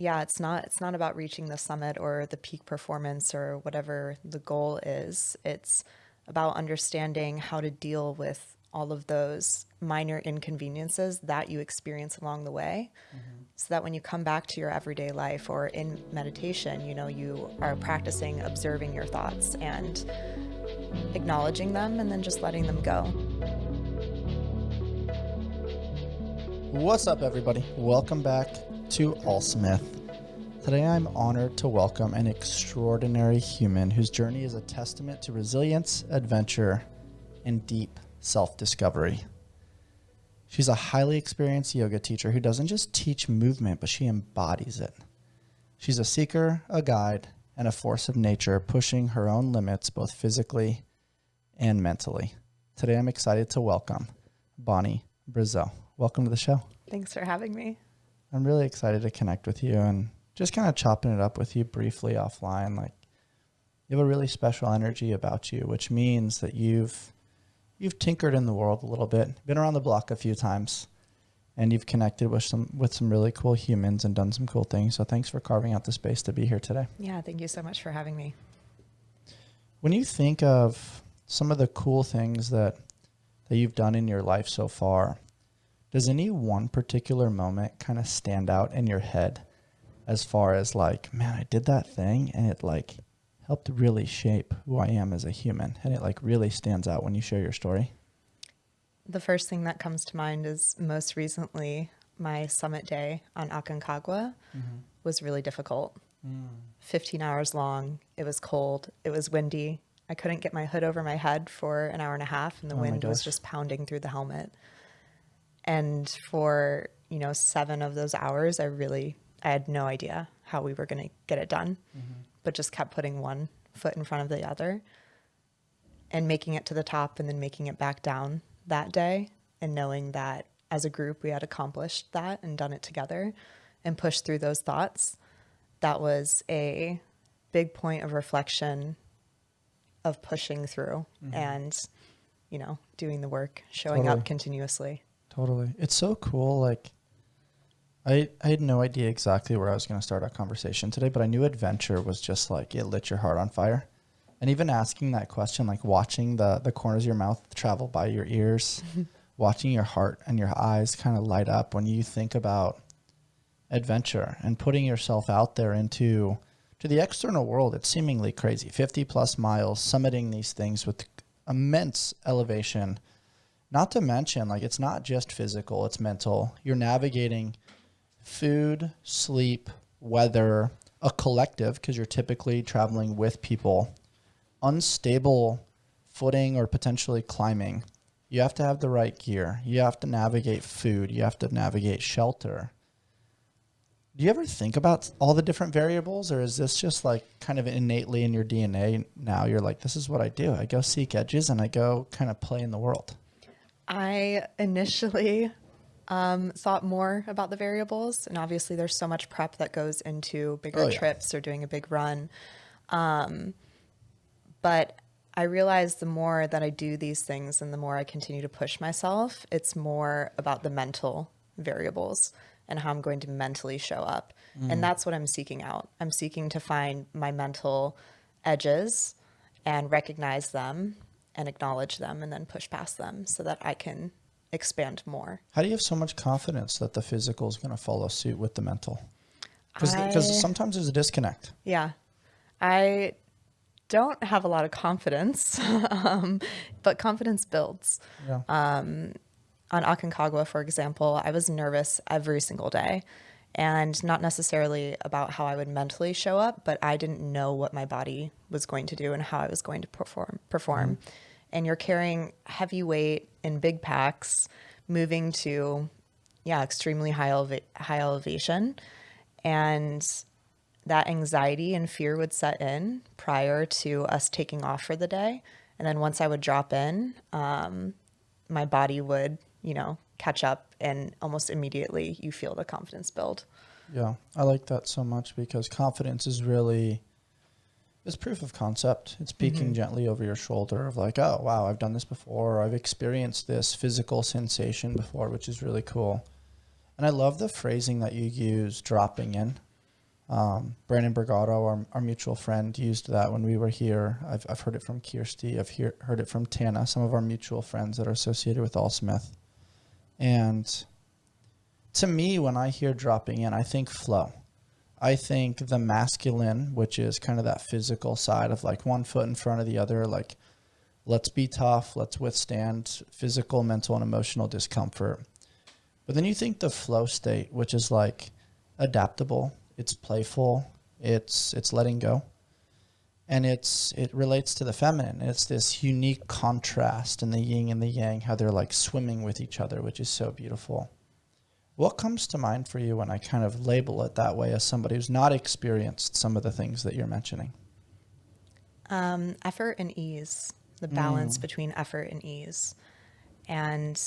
yeah, it's not about reaching the summit or the peak performance or whatever the goal is. It's about understanding how to deal with all of those minor inconveniences that you experience along the way, so that when you come back to your everyday life or in meditation, you are practicing observing your thoughts and acknowledging them and then just letting them go. What's up, everybody? Welcome back to ALLSMITH. Today I'm honored to welcome an extraordinary human whose journey is a testament to resilience, adventure, and deep self-discovery. She's a highly experienced yoga teacher who doesn't just teach movement, but she embodies it. She's a seeker, a guide, and a force of nature, pushing her own limits both physically and mentally. Today I'm excited to welcome Bonnie Brazeau. Welcome to the show. Thanks for having me. I'm really excited to connect with you and just kind of chopping it up with you briefly offline. Like, you have a really special energy about you, which means that you've tinkered in the world a little bit, been around the block a few times, and you've connected with some really cool humans and done some cool things. So thanks for carving out the space to be here today. Yeah, thank you so much for having me. When you think of some of the cool things that you've done in your life so far, does any one particular moment kind of stand out in your head as far as like, man, I did that thing and it like helped really shape who I am as a human, and it like really stands out when you share your story? The first thing that comes to mind is most recently my summit day on Aconcagua was really difficult. 15 hours long. It was cold. It was windy. I couldn't get my hood over my head for an hour and a half, and the wind was just pounding through the helmet. And for, 7 of those hours, I had no idea how we were going to get it done, but just kept putting one foot in front of the other and making it to the top and then making it back down that day, and knowing that as a group we had accomplished that and done it together and pushed through those thoughts. That was a big point of reflection of pushing through and, doing the work, showing up continuously. Totally. It's so cool. Like, I had no idea exactly where I was going to start our conversation today, but I knew adventure was just like, it lit your heart on fire. And even asking that question, like watching the corners of your mouth travel by your ears, watching your heart and your eyes kind of light up when you think about adventure and putting yourself out there to the external world. It's seemingly crazy. 50 plus miles, summiting these things with immense elevation. Not to mention, like, it's not just physical, it's mental. You're navigating food, sleep, weather, a collective, because you're typically traveling with people, unstable footing or potentially climbing. You have to have the right gear. You have to navigate food. You have to navigate shelter. Do you ever think about all the different variables, or is this just like kind of innately in your DNA now? You're like, this is what I do. I go seek edges and I go kind of play in the world. I initially thought more about the variables, and obviously there's so much prep that goes into bigger trips or doing a big run. But I realize the more that I do these things and the more I continue to push myself, it's more about the mental variables and how I'm going to mentally show up. And that's what I'm seeking out. I'm seeking to find my mental edges and recognize them and acknowledge them and then push past them so that I can expand more. How do you have so much confidence that the physical is going to follow suit with the mental? Because sometimes there's a disconnect. Yeah. I don't have a lot of confidence, but confidence builds. Yeah. On Aconcagua, for example, I was nervous every single day, and not necessarily about how I would mentally show up, but I didn't know what my body was going to do and how I was going to perform. And you're carrying heavy weight in big packs, moving to, extremely high elevation. And that anxiety and fear would set in prior to us taking off for the day. And then once I would drop in, my body would, catch up, and almost immediately you feel the confidence build. Yeah, I like that so much, because confidence is really, it's proof of concept. It's peeking gently over your shoulder of like, oh, wow, I've done this before. Or I've experienced this physical sensation before, which is really cool. And I love the phrasing that you use, dropping in. Brandon Bergato, our mutual friend, used that when we were here. I've heard it from Kirsty. I've heard it from Tana, some of our mutual friends that are associated with ALLSMITH. And to me, when I hear dropping in, I think flow. I think the masculine, which is kind of that physical side of like one foot in front of the other, like let's be tough, let's withstand physical, mental, and emotional discomfort. But then you think the flow state, which is like adaptable, it's playful, it's letting go. And it relates to the feminine. It's this unique contrast in the yin and the yang, how they're like swimming with each other, which is so beautiful. What comes to mind for you when I kind of label it that way as somebody who's not experienced some of the things that you're mentioning? Effort and ease, the balance between effort and ease. And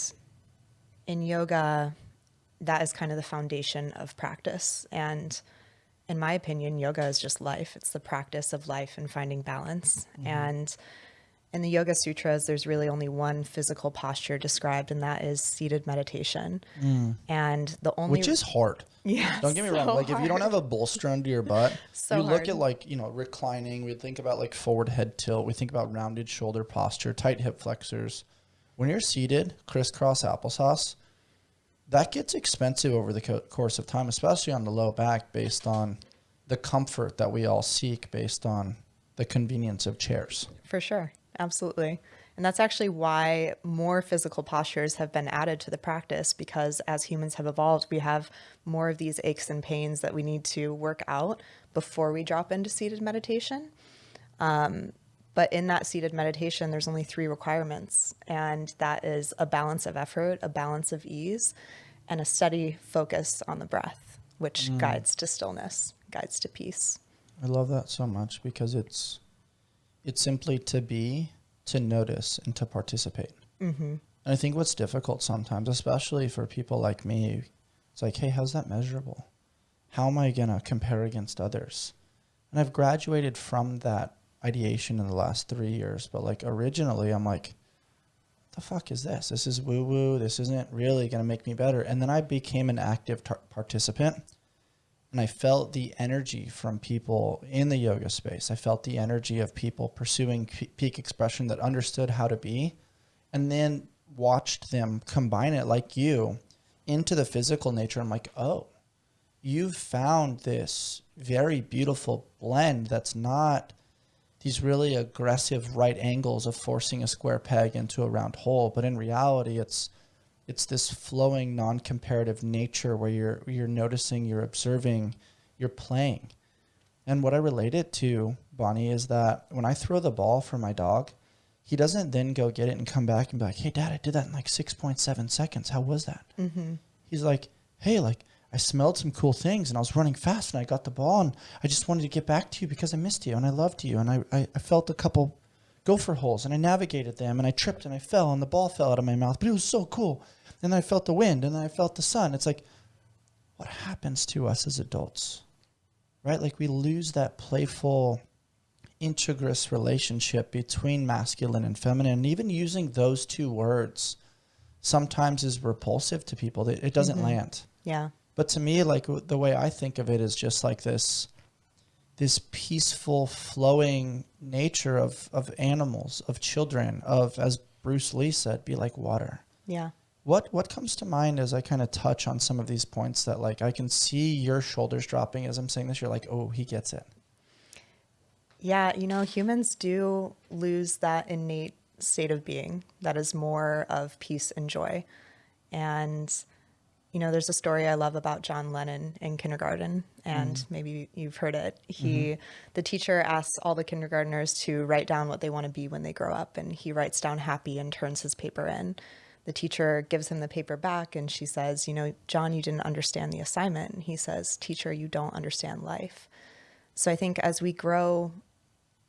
in yoga, that is kind of the foundation of practice. And in my opinion, yoga is just life. It's the practice of life and finding balance. And in the Yoga Sutras, there's really only one physical posture described, and that is seated meditation. And the only... Which is hard. Yeah. Don't get me wrong. Like, if you don't have a bolster under your butt, So you look hard. at like, reclining, we think about like forward head tilt. We think about rounded shoulder posture, tight hip flexors. When you're seated, crisscross applesauce, that gets expensive over the course of time, especially on the low back, based on the comfort that we all seek based on the convenience of chairs. For sure. Absolutely. And that's actually why more physical postures have been added to the practice, because as humans have evolved, we have more of these aches and pains that we need to work out before we drop into seated meditation. But in that seated meditation, there's only 3 requirements, and that is a balance of effort, a balance of ease, and a steady focus on the breath, which guides to stillness, guides to peace. I love that so much, because it's simply to be, to notice, and to participate. And I think what's difficult sometimes, especially for people like me, it's like, hey, how's that measurable? How am I going to compare against others? And I've graduated from that ideation in the last 3 years. But like originally, I'm like, what the fuck is this? This is woo-woo. This isn't really going to make me better. And then I became an active participant. And I felt the energy from people in the yoga space. I felt the energy of people pursuing peak expression that understood how to be, and then watched them combine it like you into the physical nature. I'm like, oh, you've found this very beautiful blend that's not these really aggressive right angles of forcing a square peg into a round hole, but in reality, it's this flowing, non-comparative nature where you're noticing, you're observing, you're playing. And what I relate it to, Bonnie, is that when I throw the ball for my dog, he doesn't then go get it and come back and be like, hey, Dad, I did that in like 6.7 seconds. How was that? He's like, hey, like I smelled some cool things and I was running fast and I got the ball and I just wanted to get back to you because I missed you and I loved you. And I felt a couple gopher holes and I navigated them and I tripped and I fell and the ball fell out of my mouth, but it was so cool. And then I felt the wind and then I felt the sun. It's like, what happens to us as adults, right? Like we lose that playful, integrous relationship between masculine and feminine. And even using those 2 words sometimes is repulsive to people. It doesn't land. Yeah. But to me, like the way I think of it is just like this peaceful, flowing nature of animals, of children, of, as Bruce Lee said, be like water. Yeah. What comes to mind as I kind of touch on some of these points that like I can see your shoulders dropping as I'm saying this? You're like, oh, he gets it. Yeah, humans do lose that innate state of being that is more of peace and joy. And, there's a story I love about John Lennon in kindergarten, and maybe you've heard it. The teacher asks all the kindergartners to write down what they want to be when they grow up, and he writes down happy and turns his paper in. The teacher gives him the paper back and she says, John, you didn't understand the assignment. And he says, teacher, you don't understand life. So I think as we grow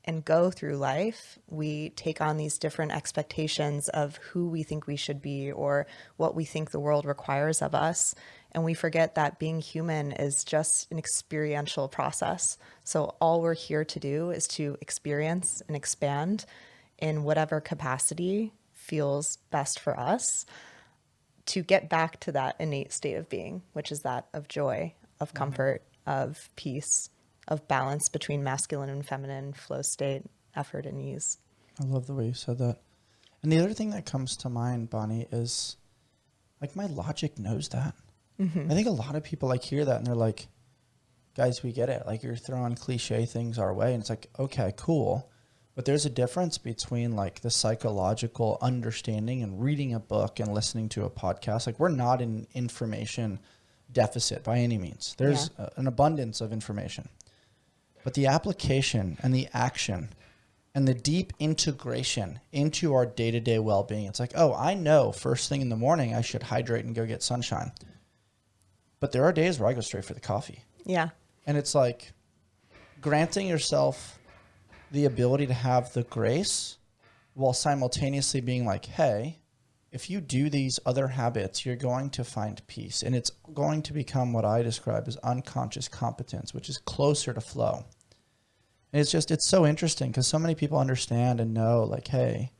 and go through life, we take on these different expectations of who we think we should be or what we think the world requires of us. And we forget that being human is just an experiential process. So all we're here to do is to experience and expand in whatever capacity feels best for us to get back to that innate state of being, which is that of joy, of comfort, of peace, of balance between masculine and feminine, flow state, effort, and ease. I love the way you said that. And the other thing that comes to mind, Bonnie, is like my logic knows that. I think a lot of people like hear that and they're like, guys, we get it. Like you're throwing cliche things our way. And it's like, okay, cool. But there's a difference between like the psychological understanding and reading a book and listening to a podcast. Like we're not in information deficit by any means. There's an abundance of information. But the application and the action and the deep integration into our day-to-day well-being, it's like, oh, I know first thing in the morning I should hydrate and go get sunshine. But there are days where I go straight for the coffee. Yeah. And it's like granting yourself the ability to have the grace while simultaneously being like, hey, if you do these other habits, you're going to find peace. And it's going to become what I describe as unconscious competence, which is closer to flow. And it's so interesting because so many people understand and know like, hey,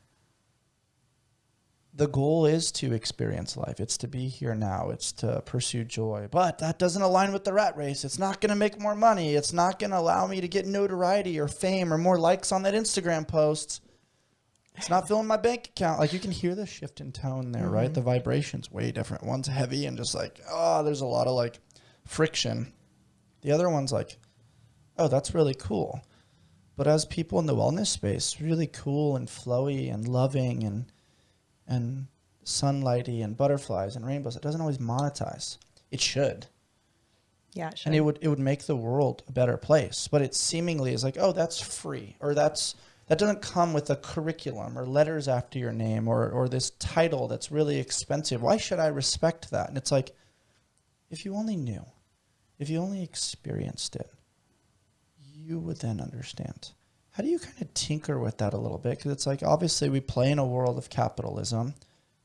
the goal is to experience life. It's to be here now. It's to pursue joy. But that doesn't align with the rat race. It's not going to make more money. It's not going to allow me to get notoriety or fame or more likes on that Instagram post. It's not filling my bank account. Like you can hear the shift in tone there, right? The vibration's way different. One's heavy and just like, oh, there's a lot of like friction. The other one's like, oh, that's really cool. But as people in the wellness space, really cool and flowy and loving and sunlighty and butterflies and rainbows. It doesn't always monetize. It should. Yeah, it should. And it would make the world a better place. But it seemingly is like, oh, that's free. Or that doesn't come with a curriculum or letters after your name or this title that's really expensive. Why should I respect that? And it's like, if you only knew, if you only experienced it, you would then understand. How do you kind of tinker with that a little bit? Because it's like, obviously, we play in a world of capitalism,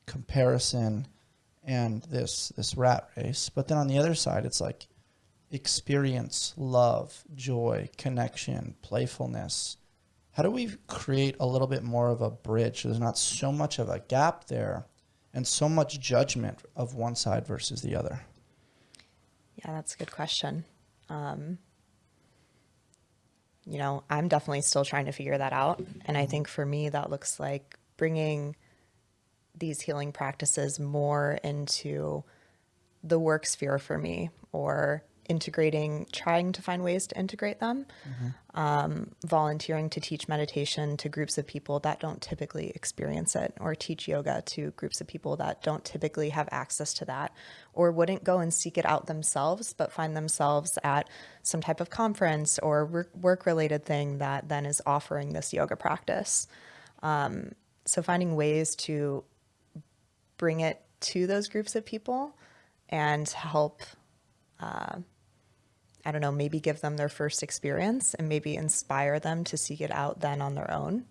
comparison, and this rat race. But then on the other side, it's like experience, love, joy, connection, playfulness. How do we create a little bit more of a bridge so there's not so much of a gap there and so much judgment of one side versus the other? Yeah, that's a good question. I'm definitely still trying to figure that out. And I think for me, that looks like bringing these healing practices more into the work sphere for me, or trying to find ways to integrate them, volunteering to teach meditation to groups of people that don't typically experience it, or teach yoga to groups of people that don't typically have access to that, or wouldn't go and seek it out themselves, but find themselves at some type of conference or work-related thing that then is offering this yoga practice. So finding ways to bring it to those groups of people and help maybe give them their first experience and maybe inspire them to seek it out then on their own.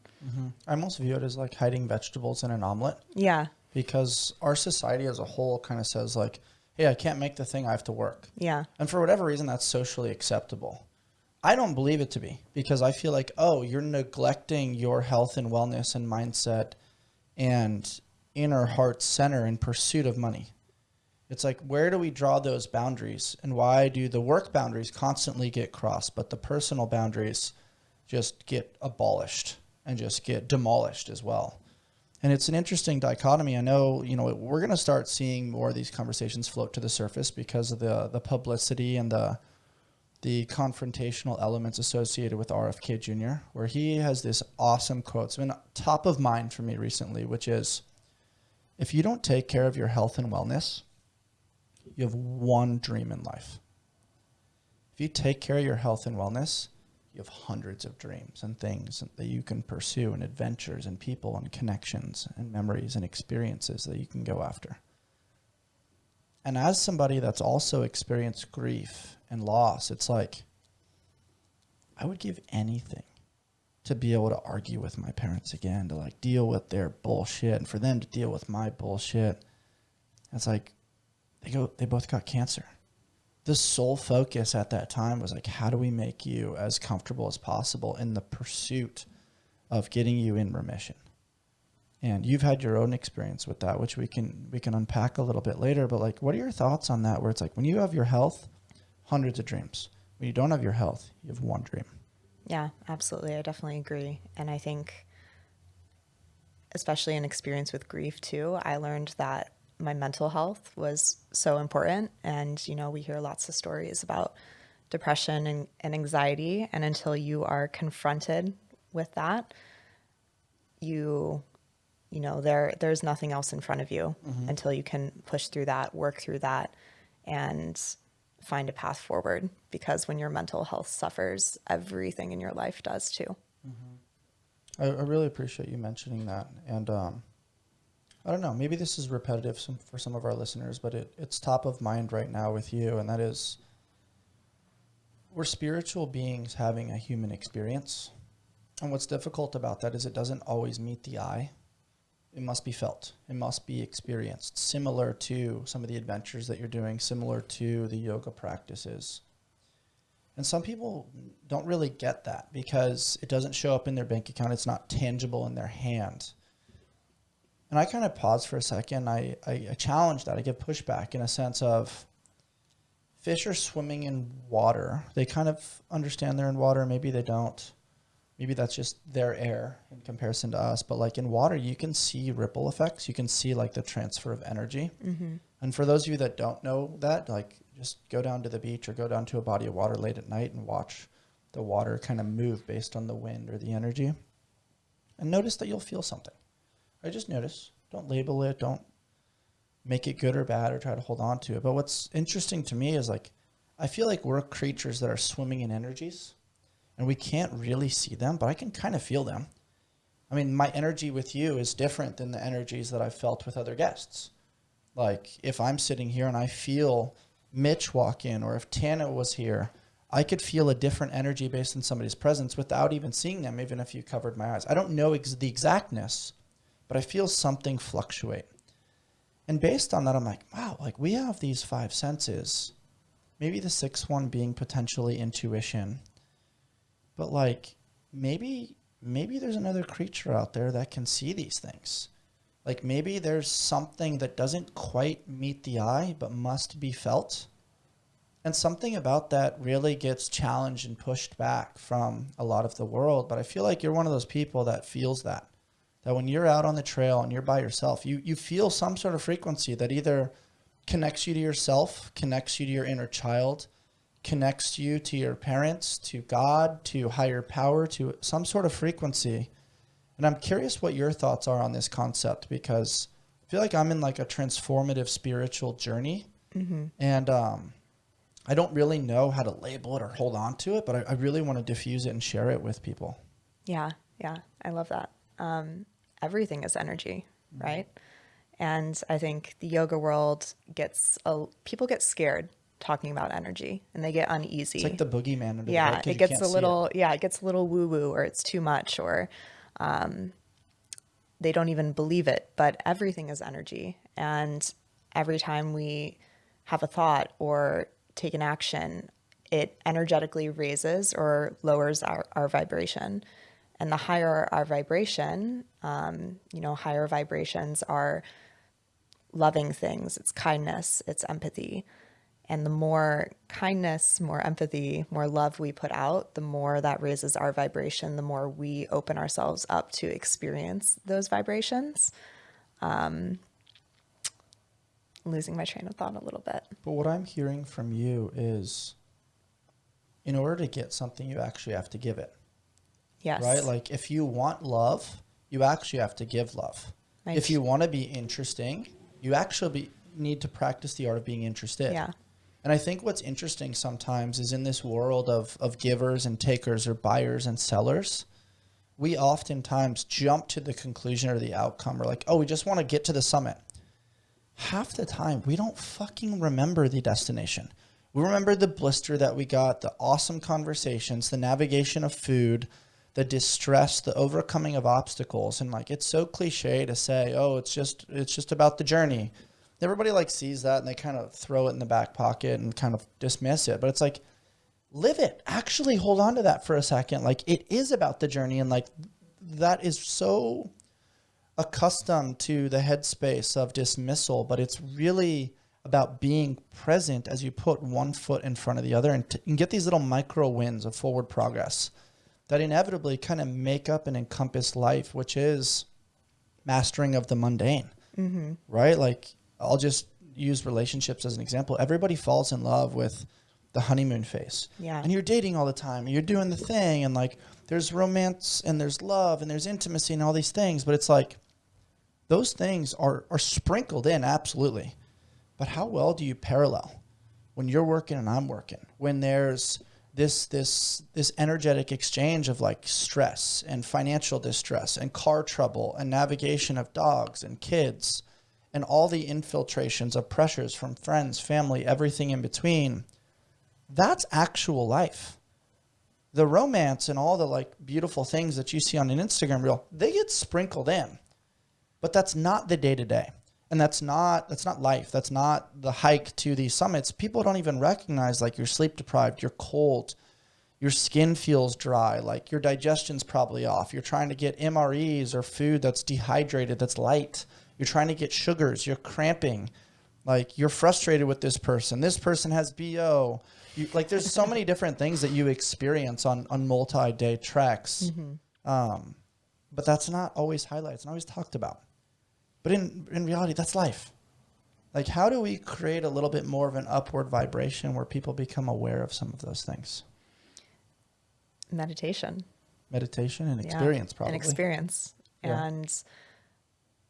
I almost view it as like hiding vegetables in an omelet. Yeah. Because our society as a whole kind of says like, hey, I can't make the thing, I have to work. Yeah. And for whatever reason, that's socially acceptable. I don't believe it to be, because I feel like, oh, you're neglecting your health and wellness and mindset and inner heart center in pursuit of money. It's like, where do we draw those boundaries? And why do the work boundaries constantly get crossed, but the personal boundaries just get abolished and just get demolished as well? And it's an interesting dichotomy. I know, we're going to start seeing more of these conversations float to the surface because of the publicity and the confrontational elements associated with RFK Jr., where he has this awesome quote. It's been top of mind for me recently, which is, if you don't take care of your health and wellness, you have one dream in life. If you take care of your health and wellness, you have hundreds of dreams and things that you can pursue, and adventures and people and connections and memories and experiences that you can go after. And as somebody that's also experienced grief and loss, it's like, I would give anything to be able to argue with my parents again, to like deal with their bullshit and for them to deal with my bullshit. It's like, they both got cancer. The sole focus at that time was like, how do we make you as comfortable as possible in the pursuit of getting you in remission? And you've had your own experience with that, which we can unpack a little bit later. But like, what are your thoughts on that? Where it's like, when you have your health, hundreds of dreams. When you don't have your health, you have one dream. Yeah, absolutely. I definitely agree. And I think, especially in experience with grief too, I learned that my mental health was so important. And, you know, we hear lots of stories about depression and anxiety. And until you are confronted with that, you know, there's nothing else in front of you until you can push through that, work through that, and find a path forward. Because when your mental health suffers, everything in your life does too. I really appreciate you mentioning that. And I don't know, maybe this is repetitive for some of our listeners, but it's top of mind right now with you. And that is, we're spiritual beings having a human experience. And what's difficult about that is it doesn't always meet the eye. It must be felt. It must be experienced, similar to some of the adventures that you're doing, similar to the yoga practices. And some people don't really get that because it doesn't show up in their bank account. It's not tangible in their hand. And I kind of pause for a second. I challenge that. I give pushback in a sense of fish are swimming in water. They kind of understand they're in water. Maybe they don't. Maybe that's just their air in comparison to us. But like in water, you can see ripple effects. You can see like the transfer of energy. And for those of you that don't know that, like just go down to the beach or go down to a body of water late at night and watch the water kind of move based on the wind or the energy. And notice that you'll feel something. I just notice. Don't label it. Don't make it good or bad or try to hold on to it. But what's interesting to me is like, I feel like we're creatures that are swimming in energies. And we can't really see them, but I can kind of feel them. I mean, my energy with you is different than the energies that I've felt with other guests. Like, if I'm sitting here and I feel Mitch walk in, or if Tana was here, I could feel a different energy based on somebody's presence without even seeing them, even if you covered my eyes. I don't know the exactness, but I feel something fluctuate. And based on that, I'm like, wow, like we have these five senses, maybe the sixth one being potentially intuition. But like, maybe there's another creature out there that can see these things. Like maybe there's something that doesn't quite meet the eye, but must be felt. And something about that really gets challenged and pushed back from a lot of the world. But I feel like you're one of those people that feels that when you're out on the trail and you're by yourself, you feel some sort of frequency that either connects you to yourself, connects you to your inner child, connects you to your parents, to God, to higher power, to some sort of frequency. And I'm curious what your thoughts are on this concept, because I feel like I'm in like a transformative spiritual journey. And I don't really know how to label it or hold on to it, but I really want to diffuse it and share it with people. Yeah. I love that. Everything is energy, right? And I think the yoga world people get scared talking about energy and they get uneasy. It's like the boogeyman. It gets a little woo woo, or it's too much, or they don't even believe it, but everything is energy. And every time we have a thought or take an action, it energetically raises or lowers our vibration. And the higher our vibration, higher vibrations are loving things. It's kindness, it's empathy. And the more kindness, more empathy, more love we put out, the more that raises our vibration, the more we open ourselves up to experience those vibrations. Losing my train of thought a little bit. But what I'm hearing from you is, in order to get something, you actually have to give it. Yes. Right? Like if you want love, you actually have to give love. Right. If you want to be interesting, you actually need to practice the art of being interested. Yeah. And I think what's interesting sometimes is in this world of givers and takers, or buyers and sellers, we oftentimes jump to the conclusion or the outcome. We're like, oh, we just want to get to the summit. Half the time, we don't fucking remember the destination. We remember the blister that we got, the awesome conversations, the navigation of food, the distress, the overcoming of obstacles. And like, it's so cliche to say, oh, it's just about the journey. Everybody like sees that and they kind of throw it in the back pocket and kind of dismiss it. But it's like, live it. Actually hold on to that for a second. Like, it is about the journey. And like, that is so accustomed to the headspace of dismissal, but it's really about being present as you put one foot in front of the other and get these little micro wins of forward progress that inevitably kind of make up and encompass life, which is mastering of the mundane, right? Like, I'll just use relationships as an example. Everybody falls in love with the honeymoon phase. Yeah. And you're dating all the time, and you're doing the thing, and like there's romance and there's love and there's intimacy and all these things, but it's like those things are sprinkled in, absolutely. But how well do you parallel when you're working and I'm working? When there's this energetic exchange of like stress and financial distress and car trouble and navigation of dogs and kids and all the infiltrations of pressures from friends, family, everything in between. That's actual life. The romance and all the like beautiful things that you see on an Instagram reel, they get sprinkled in, but that's not the day to day. And that's not life. That's not the hike to these summits. People don't even recognize like you're sleep deprived, you're cold, your skin feels dry, like your digestion's probably off. You're trying to get MREs or food that's dehydrated, that's light. You're trying to get sugars, you're cramping. Like you're frustrated with this person. This person has BO. Like there's so many different things that you experience on multi-day treks. But that's not always highlighted. It's not always talked about. But in reality, that's life. Like how do we create a little bit more of an upward vibration where people become aware of some of those things? Meditation And experience, probably. And experience. Yeah. And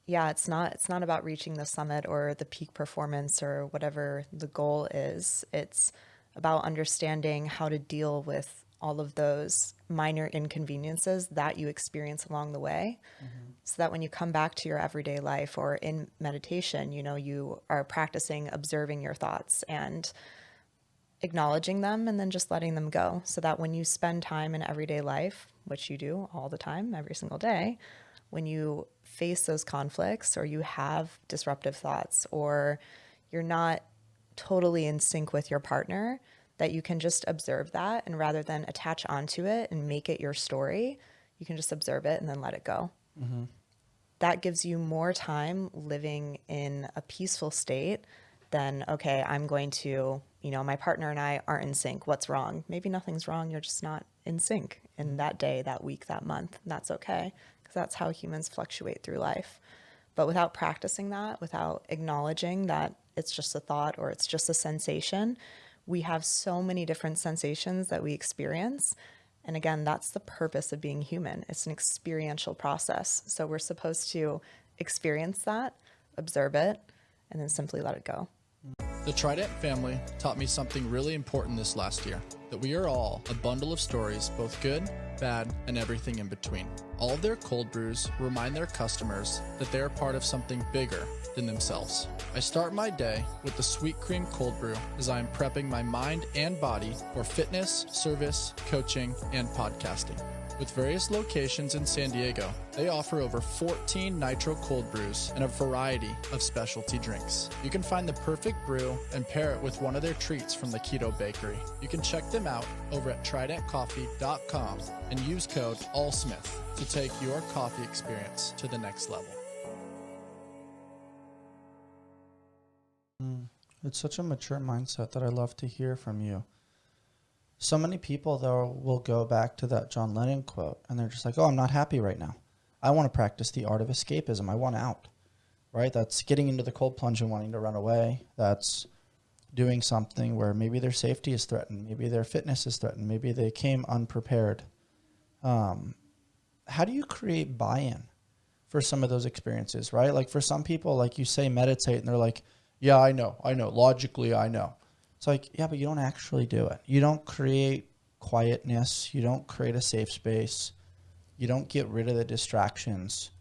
yeah, it's not about reaching the summit or the peak performance or whatever the goal is. It's about understanding how to deal with all of those minor inconveniences that you experience along the way, so that when you come back to your everyday life or in meditation, you know, you are practicing observing your thoughts and acknowledging them and then just letting them go, so that when you spend time in everyday life, which you do all the time, every single day, when you face those conflicts or you have disruptive thoughts or you're not totally in sync with your partner, that you can just observe that, and rather than attach onto it and make it your story, you can just observe it and then let it go. That gives you more time living in a peaceful state than, okay, I'm going to, you know, my partner and I aren't in sync. What's wrong? Maybe nothing's wrong. You're just not in sync in that day, that week, that month. And that's okay, because that's how humans fluctuate through life. But without practicing that, without acknowledging that it's just a thought or it's just a sensation, we have so many different sensations that we experience. And again, that's the purpose of being human. It's an experiential process. So we're supposed to experience that, observe it, and then simply let it go. The Trident family taught me something really important this last year, that we are all a bundle of stories, both good, bad, and everything in between. All of their cold brews remind their customers that they are part of something bigger than themselves. I start my day with the sweet cream cold brew as I am prepping my mind and body for fitness, service, coaching, and podcasting. With various locations in San Diego, they offer over 14 nitro cold brews and a variety of specialty drinks. You can find the perfect brew and pair it with one of their treats from the Keto Bakery. You can check them out over at tridentcoffee.com and use code ALLSMITH to take your coffee experience to the next level. It's such a mature mindset that I love to hear from you. So many people, though, will go back to that John Lennon quote, and they're just like, oh, I'm not happy right now. I want to practice the art of escapism. I want out, right? That's getting into the cold plunge and wanting to run away. That's doing something where maybe their safety is threatened. Maybe their fitness is threatened. Maybe they came unprepared. How do you create buy-in for some of those experiences, right? Like for some people, like you say, meditate, and they're like, yeah, I know. Logically, I know. It's like, yeah, but you don't actually do it. You don't create quietness. You don't create a safe space. You don't get rid of the distractions.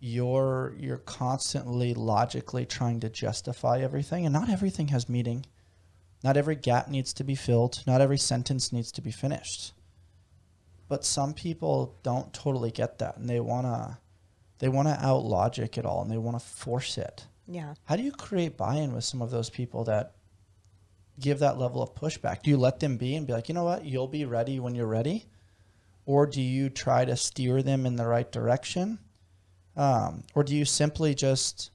You're constantly logically trying to justify everything, and not everything has meaning. Not every gap needs to be filled. Not every sentence needs to be finished. But some people don't totally get that, and they wanna out logic it all, and they want to force it. Yeah. How do you create buy-in with some of those people that give that level of pushback? Do you let them be and be like, you know what, you'll be ready when you're ready? Or do you try to steer them in the right direction? Or do you simply just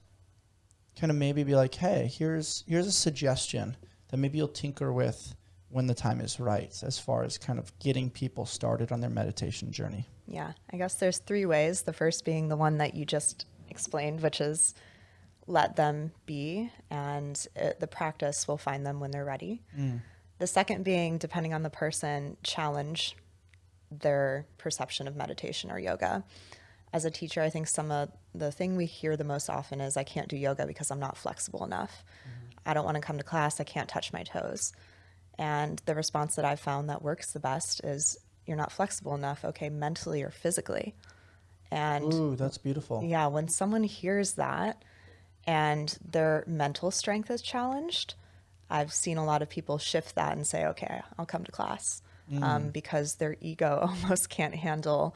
kind of maybe be like, hey, here's a suggestion that maybe you'll tinker with when the time is right, as far as kind of getting people started on their meditation journey? Yeah, I guess there's 3 ways. The first being the one that you just explained, which is let them be, and the practice will find them when they're ready. The second being, depending on the person, challenge their perception of meditation or yoga. As a teacher, I think some of the thing we hear the most often is, I can't do yoga because I'm not flexible enough. I don't want to come to class. I can't touch my toes. And the response that I've found that works the best is, you're not flexible enough, okay, mentally or physically. And Ooh, that's beautiful. yeah, when someone hears that and their mental strength is challenged, I've seen a lot of people shift that and say, okay, I'll come to class, because their ego almost can't handle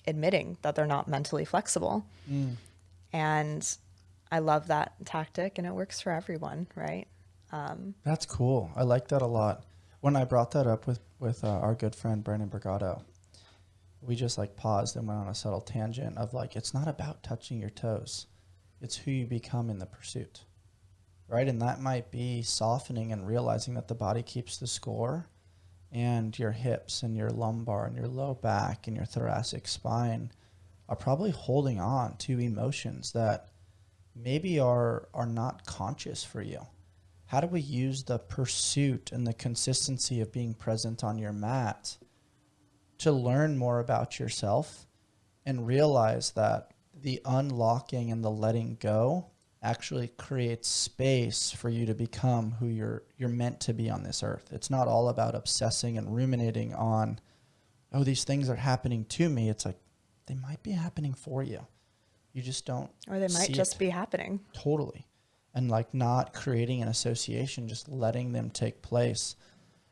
admitting that they're not mentally flexible. And I love that tactic, and it works for everyone, right? That's cool. I like that a lot. When I brought that up with our good friend Brandon Brazeau, we just like paused and went on a subtle tangent of like, it's not about touching your toes. It's who you become in the pursuit, right? And that might be softening and realizing that the body keeps the score, and your hips and your lumbar and your low back and your thoracic spine are probably holding on to emotions that maybe are not conscious for you. How do we use the pursuit and the consistency of being present on your mat to learn more about yourself and realize that the unlocking and the letting go actually creates space for you to become who you're meant to be on this earth? It's not all about obsessing and ruminating on, oh, these things are happening to me. It's like, they might be happening for you. You just don't. Or they might just be happening. Totally. And like not creating an association, just letting them take place.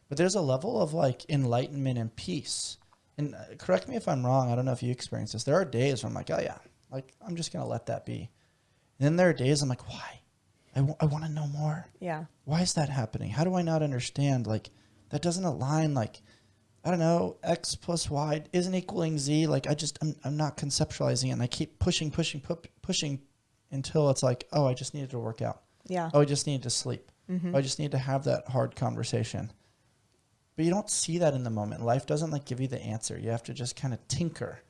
But there's a level of like enlightenment and peace. And correct me if I'm wrong. I don't know if you experience this. There are days where I'm like, oh yeah, like I'm just going to let that be. And then there are days I'm like, why? I want to know more. Yeah. Why is that happening? How do I not understand? Like, that doesn't align. Like, I don't know, X plus Y isn't equaling Z. Like, I'm not conceptualizing it. And I keep pushing until it's like, oh, I just needed to work out. Yeah. Oh, I just needed to sleep. Oh, I just need to have that hard conversation. But you don't see that in the moment. Life doesn't like give you the answer. You have to just kind of tinker.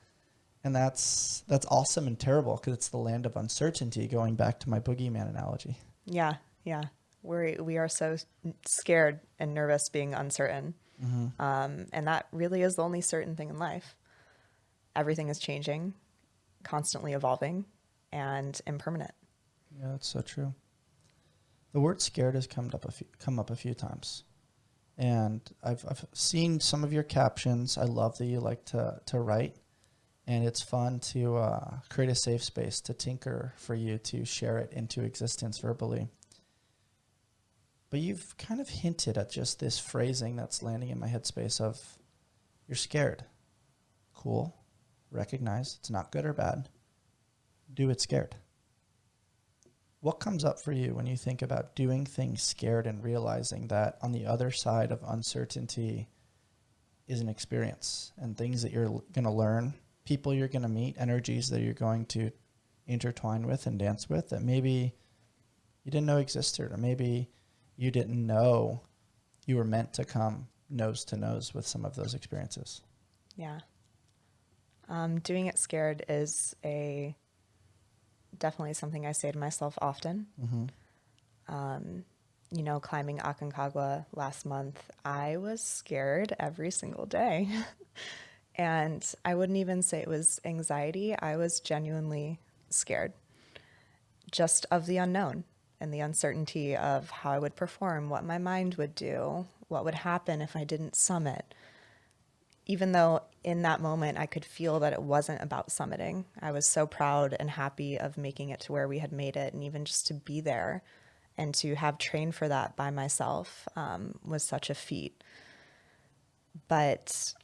And that's awesome and terrible, because it's the land of uncertainty, going back to my boogeyman analogy. Yeah. Yeah. We are so scared and nervous being uncertain. And that really is the only certain thing in life. Everything is changing, constantly evolving, and impermanent. Yeah, that's so true. The word scared has come up a few times. And I've seen some of your captions. I love that you like to write. And it's fun to create a safe space to tinker for you to share it into existence verbally. But you've kind of hinted at just this phrasing that's landing in my headspace of, you're scared. Cool. Recognize it's not good or bad. Do it scared. What comes up for you when you think about doing things scared and realizing that on the other side of uncertainty is an experience and things that you're going to learn, people you're going to meet, energies that you're going to intertwine with and dance with that maybe you didn't know existed, or maybe you didn't know you were meant to come nose to nose with some of those experiences? Yeah. Doing it scared is definitely something I say to myself often. Climbing Aconcagua last month, I was scared every single day. And I wouldn't even say it was anxiety. I was genuinely scared just of the unknown and the uncertainty of how I would perform, what my mind would do, what would happen if I didn't summit. Even though in that moment I could feel that it wasn't about summiting. I was so proud and happy of making it to where we had made it, and even just to be there and to have trained for that by myself was such a feat. But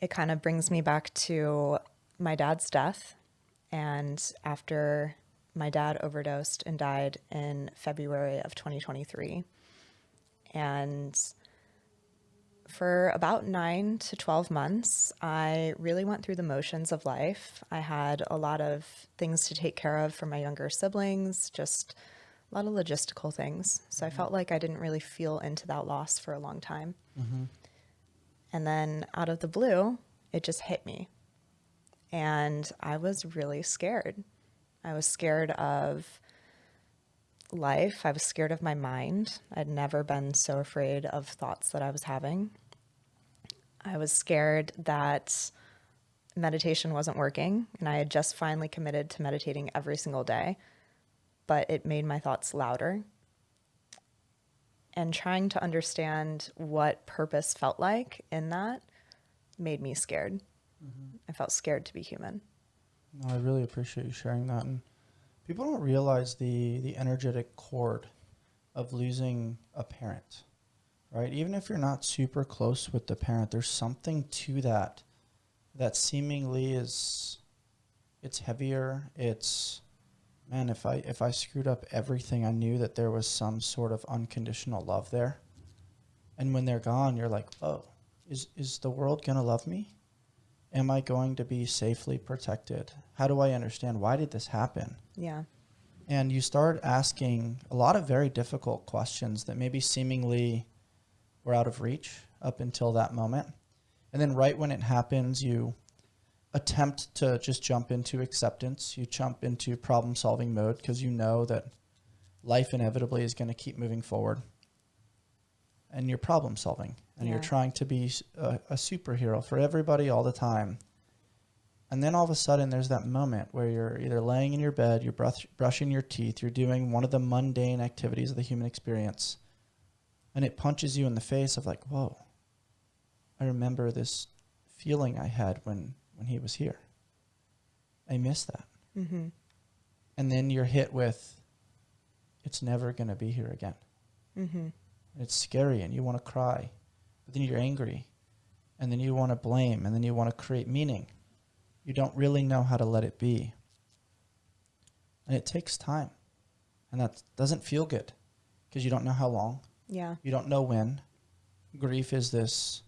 it kind of brings me back to my dad's death. And after my dad overdosed and died in February of 2023, and For about 9 to 12 months, I really went through the motions of life. I had a lot of things to take care of for my younger siblings, just a lot of logistical things. So I felt like I didn't really feel into that loss for a long time. And then out of the blue, it just hit me. And I was really scared. I was scared of life. I was scared of my mind. I'd never been so afraid of thoughts that I was having. I was scared that meditation wasn't working, and I had just finally committed to meditating every single day, but it made my thoughts louder. And trying to understand what purpose felt like in that made me scared. I felt scared to be human. No, I really appreciate you sharing that. And people don't realize the energetic cord of losing a parent, right? Even if you're not super close with the parent, there's something to that seemingly it's heavier. It's, man, if I screwed up everything, I knew that there was some sort of unconditional love there. And when they're gone, you're like, oh, is the world going to love me? Am I going to be safely protected? How do I understand? Why did this happen? Yeah. And you start asking a lot of very difficult questions that maybe seemingly were out of reach up until that moment. And then right when it happens, you attempt to just jump into acceptance. You jump into problem-solving mode because you know that life inevitably is going to keep moving forward. And you're problem-solving. And you're trying to be a superhero for everybody all the time. And then all of a sudden there's that moment where you're either laying in your bed, you're brushing your teeth, you're doing one of the mundane activities of the human experience, and it punches you in the face of like, whoa, I remember this feeling I had when he was here. I miss that. Mm-hmm. And then you're hit with, it's never going to be here again. Mm-hmm. It's scary and you want to cry. But then you're angry, and then you want to blame, and then you want to create meaning. You don't really know how to let it be. And it takes time. And that doesn't feel good because you don't know how long. Yeah. You don't know when. Grief is this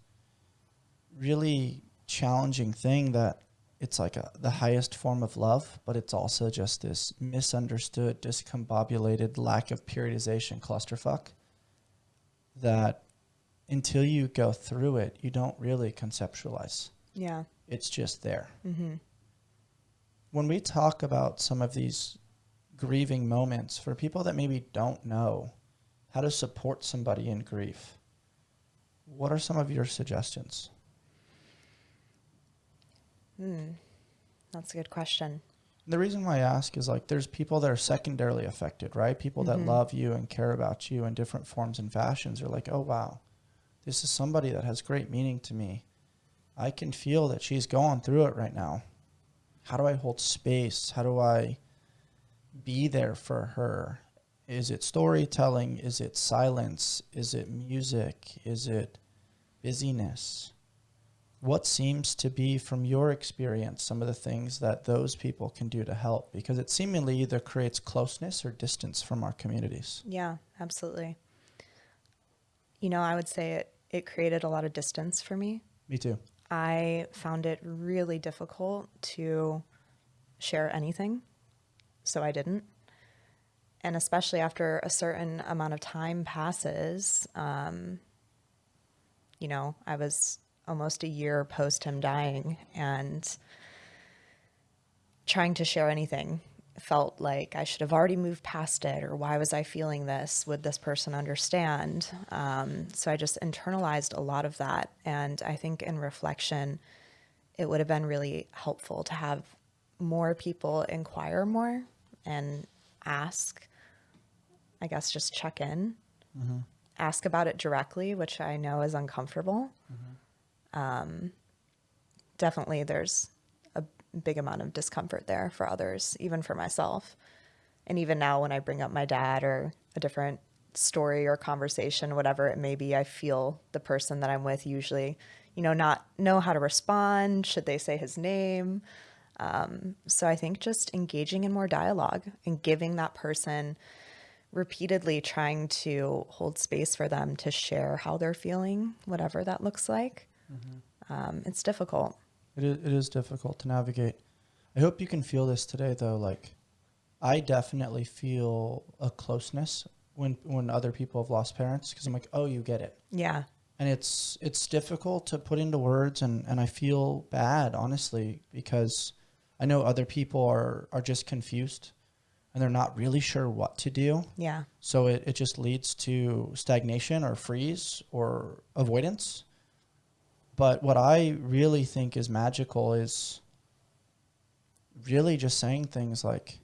really challenging thing that it's like the highest form of love, but it's also just this misunderstood, discombobulated, lack of periodization clusterfuck that until you go through it, you don't really conceptualize. Yeah. It's just there. Mm-hmm. When we talk about some of these grieving moments, for people that maybe don't know how to support somebody in grief, what are some of your suggestions? That's a good question. The reason why I ask is like there's people that are secondarily affected, right? People that love you and care about you in different forms and fashions are like, oh, wow, this is somebody that has great meaning to me. I can feel that she's going through it right now. How do I hold space? How do I be there for her? Is it storytelling? Is it silence? Is it music? Is it busyness? What seems to be, from your experience, some of the things that those people can do to help? Because it seemingly either creates closeness or distance from our communities. Yeah, absolutely. You know, I would say it created a lot of distance for me. Me too. I found it really difficult to share anything, so I didn't. And especially after a certain amount of time passes, you know, I was almost a year post him dying, and trying to share anything felt like I should have already moved past it, or why was I feeling this? Would this person understand? So I just internalized a lot of that. And I think in reflection, it would have been really helpful to have more people inquire more and ask, I guess, just check in, ask about it directly, which I know is uncomfortable. Definitely there's a big amount of discomfort there for others, even for myself. And even now when I bring up my dad or a different story or conversation, whatever it may be, I feel the person that I'm with usually, you know, not know how to respond. Should they say his name? So I think just engaging in more dialogue and giving that person repeatedly trying to hold space for them to share how they're feeling, whatever that looks like. It's difficult. It is difficult to navigate. I hope you can feel this today, though. Like, I definitely feel a closeness when other people have lost parents, because I'm like, oh, you get it. Yeah. And it's difficult to put into words, and I feel bad, honestly, because I know other people are just confused and they're not really sure what to do. Yeah. So it just leads to stagnation or freeze or avoidance. But what I really think is magical is really just saying things like,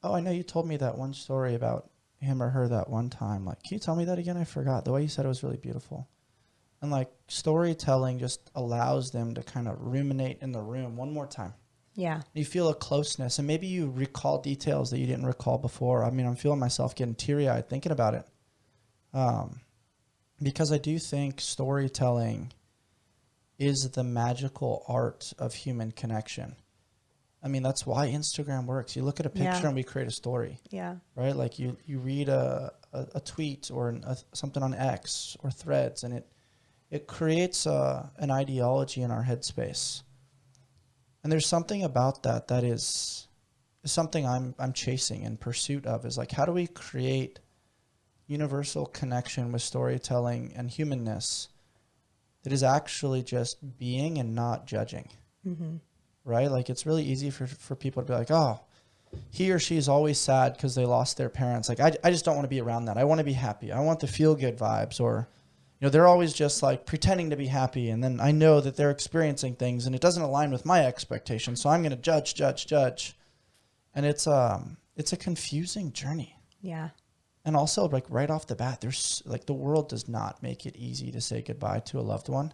oh, I know you told me that one story about him or her that one time. Like, can you tell me that again? I forgot. The way you said it was really beautiful. And like, storytelling just allows them to kind of ruminate in the room one more time. Yeah. You feel a closeness, and maybe you recall details that you didn't recall before. I mean, I'm feeling myself getting teary-eyed thinking about it. Because I do think storytelling is the magical art of human connection. I mean, that's why Instagram works. You look at a picture and we create a story. Yeah. Right? Like you read a tweet or something on X or Threads, and it creates an ideology in our headspace. And there's something about that is something I'm chasing in pursuit of, is like, how do we create universal connection with storytelling and humanness that is actually just being and not judging? Mm-hmm. Right? Like, it's really easy for people to be like, oh, he or she is always sad because they lost their parents. Like, I just don't want to be around that. I want to be happy. I want the feel good vibes. Or, you know, they're always just like pretending to be happy. And then I know that they're experiencing things and it doesn't align with my expectations. So I'm going to judge. And it's a confusing journey. Yeah. And also, like, right off the bat, there's like, the world does not make it easy to say goodbye to a loved one.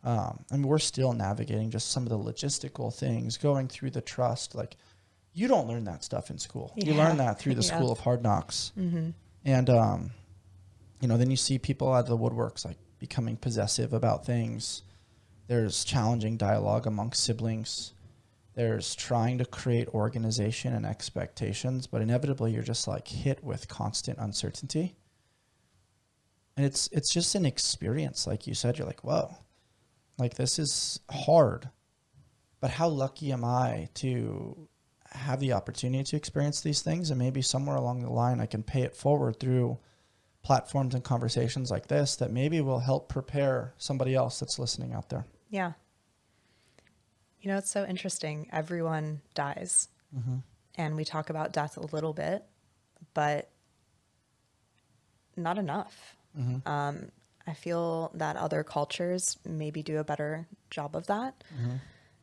I mean, we're still navigating just some of the logistical things, going through the trust. Like, you don't learn that stuff in school. You learn that through the school of hard knocks. Mm-hmm. And, you know, then you see people out of the woodworks, like, becoming possessive about things. There's challenging dialogue amongst siblings. There's trying to create organization and expectations, but inevitably you're just like hit with constant uncertainty. And it's just an experience. Like you said, you're like, whoa, like, this is hard, but how lucky am I to have the opportunity to experience these things? And maybe somewhere along the line, I can pay it forward through platforms and conversations like this that maybe will help prepare somebody else that's listening out there. Yeah. You know, it's so interesting. Everyone dies. Mm-hmm. And we talk about death a little bit, but not enough. Mm-hmm. I feel that other cultures maybe do a better job of that. Mm-hmm.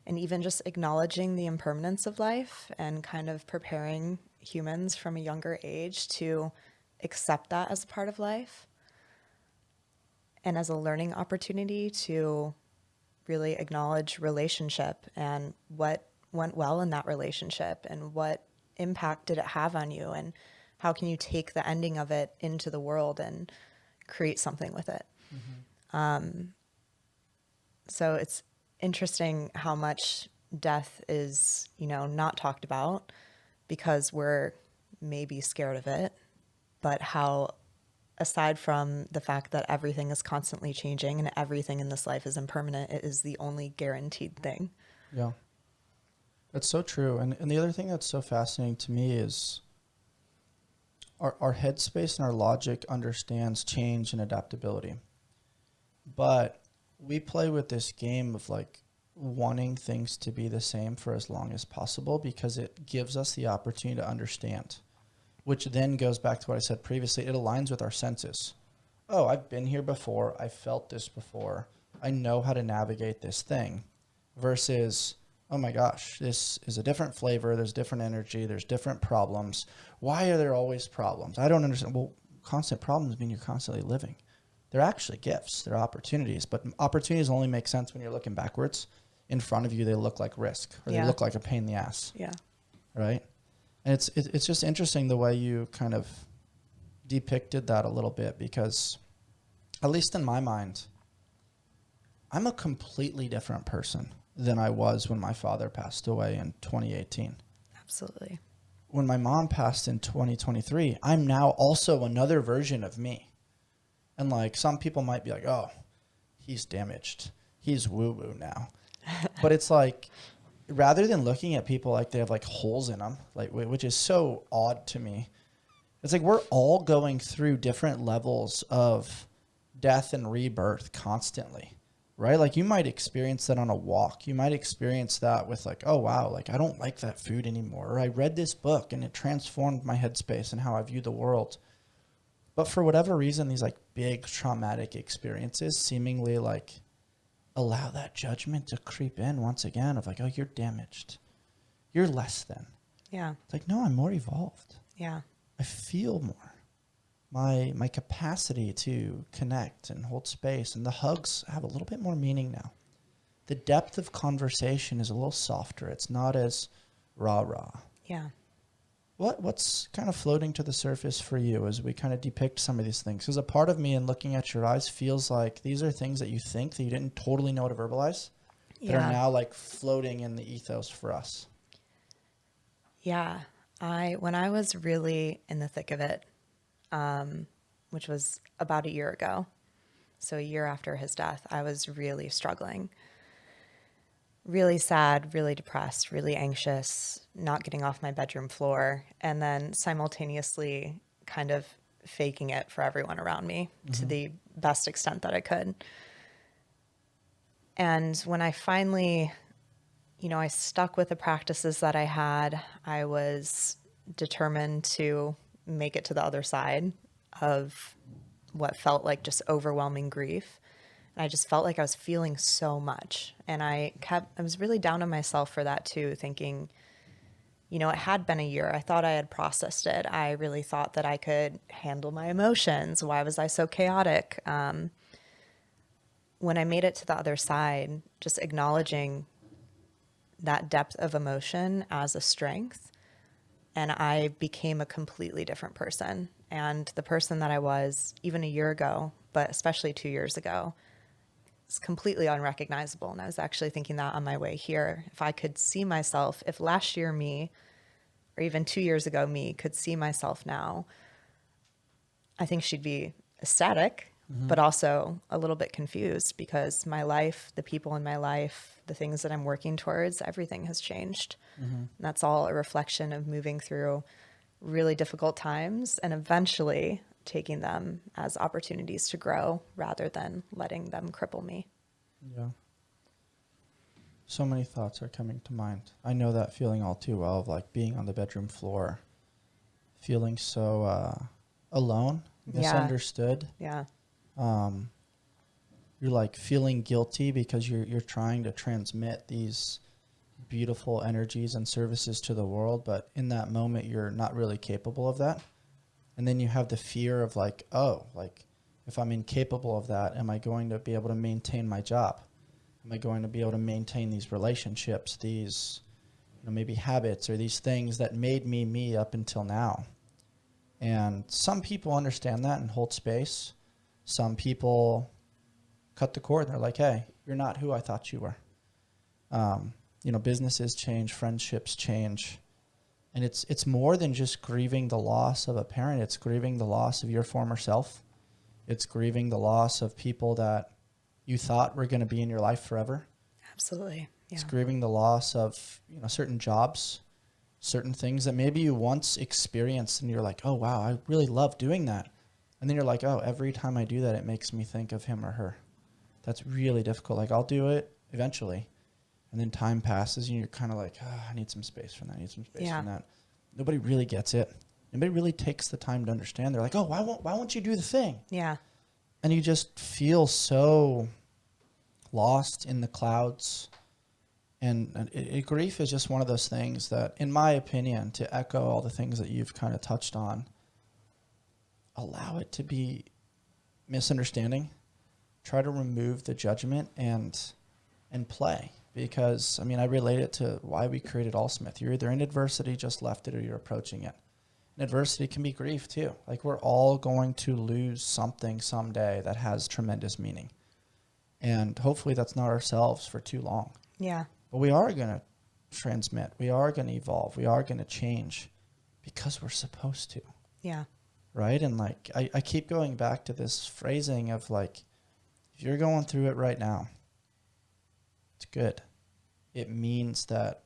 And even just acknowledging the impermanence of life and kind of preparing humans from a younger age to accept that as a part of life and as a learning opportunity to really acknowledge relationship and what went well in that relationship and what impact did it have on you and how can you take the ending of it into the world and create something with it. Mm-hmm. So it's interesting how much death is, you know, not talked about because we're maybe scared of it, but how, aside from the fact that everything is constantly changing and everything in this life is impermanent, it is the only guaranteed thing. Yeah. That's so true. And the other thing that's so fascinating to me is our headspace and our logic understands change and adaptability. But we play with this game of like wanting things to be the same for as long as possible because it gives us the opportunity to understand, which then goes back to what I said previously. It aligns with our senses. Oh, I've been here before. I felt this before. I know how to navigate this thing versus, oh my gosh, this is a different flavor. There's different energy. There's different problems. Why are there always problems? I don't understand. Well, constant problems mean you're constantly living. They're actually gifts. They're opportunities. But opportunities only make sense when you're looking backwards. In front of you, they look like risk or they look like a pain in the ass. Yeah. Right? And it's just interesting the way you kind of depicted that a little bit because, at least in my mind, I'm a completely different person than I was when my father passed away in 2018. Absolutely. when my mom passed in 2023, I'm now also another version of me. And like some people might be like, oh, he's damaged. He's woo-woo now. But it's like, rather than looking at people like they have like holes in them, like which is so odd to me, it's like we're all going through different levels of death and rebirth constantly, right? Like you might experience that on a walk. You might experience that with like, oh, wow, like I don't like that food anymore. Or I read this book and it transformed my headspace and how I view the world. But for whatever reason, these like big traumatic experiences seemingly like allow that judgment to creep in once again of like, oh, you're damaged. You're less than. Yeah. It's like, no, I'm more evolved. Yeah. I feel more. My capacity to connect and hold space and the hugs have a little bit more meaning now. The depth of conversation is a little softer. It's not as rah-rah. Yeah. What's kind of floating to the surface for you as we kind of depict some of these things? Because a part of me in looking at your eyes feels like these are things that you think that you didn't totally know how to verbalize that are now like floating in the ethos for us. Yeah. When I was really in the thick of it, which was about a year ago, so a year after his death, I was really struggling. Really sad, really depressed, really anxious, not getting off my bedroom floor, and then simultaneously kind of faking it for everyone around me to the best extent that I could. And when I finally, I stuck with the practices that I had, I was determined to make it to the other side of what felt like just overwhelming grief. And I just felt like I was feeling so much. And I was really down on myself for that too, thinking, it had been a year. I thought I had processed it. I really thought that I could handle my emotions. Why was I so chaotic? When I made it to the other side, just acknowledging that depth of emotion as a strength, and I became a completely different person. And the person that I was even a year ago, but especially 2 years ago, it's completely unrecognizable. And I was actually thinking that on my way here. If I could see myself, if last year me, or even 2 years ago me, could see myself now, I think she'd be ecstatic, but also a little bit confused because my life, the people in my life, the things that I'm working towards, everything has changed. And that's all a reflection of moving through really difficult times and eventually taking them as opportunities to grow rather than letting them cripple me. Yeah. So many thoughts are coming to mind. I know that feeling all too well of like being on the bedroom floor, feeling so alone, misunderstood. Yeah. You're like feeling guilty because you're trying to transmit these beautiful energies and services to the world, but in that moment you're not really capable of that. And then you have the fear of like, oh, like if I'm incapable of that, am I going to be able to maintain my job? Am I going to be able to maintain these relationships, these maybe habits or these things that made me up until now? And some people understand that and hold space. Some people cut the cord and they're like, hey, you're not who I thought you were. Businesses change, friendships change. And it's more than just grieving the loss of a parent. It's grieving the loss of your former self. It's grieving the loss of people that you thought were going to be in your life forever. Absolutely. Yeah. It's grieving the loss of certain jobs, certain things that maybe you once experienced and you're like, oh, wow, I really love doing that. And then you're like, oh, every time I do that, it makes me think of him or her. That's really difficult. Like I'll do it eventually. And then time passes and you're kind of like, oh, I need some space from that. I need some space from that. Nobody really gets it. Nobody really takes the time to understand. They're like, oh, why won't you do the thing? Yeah. And you just feel so lost in the clouds. And grief is just one of those things that, in my opinion, to echo all the things that you've kind of touched on, allow it to be misunderstanding. Try to remove the judgment and play. Because, I relate it to why we created ALLSMITH. You're either in adversity, just left it, or you're approaching it. And adversity can be grief, too. Like, we're all going to lose something someday that has tremendous meaning. And hopefully that's not ourselves for too long. Yeah. But we are going to transmit. We are going to evolve. We are going to change. Because we're supposed to. Yeah. Right? And like, I keep going back to this phrasing of like, if you're going through it right now, it's good. It means that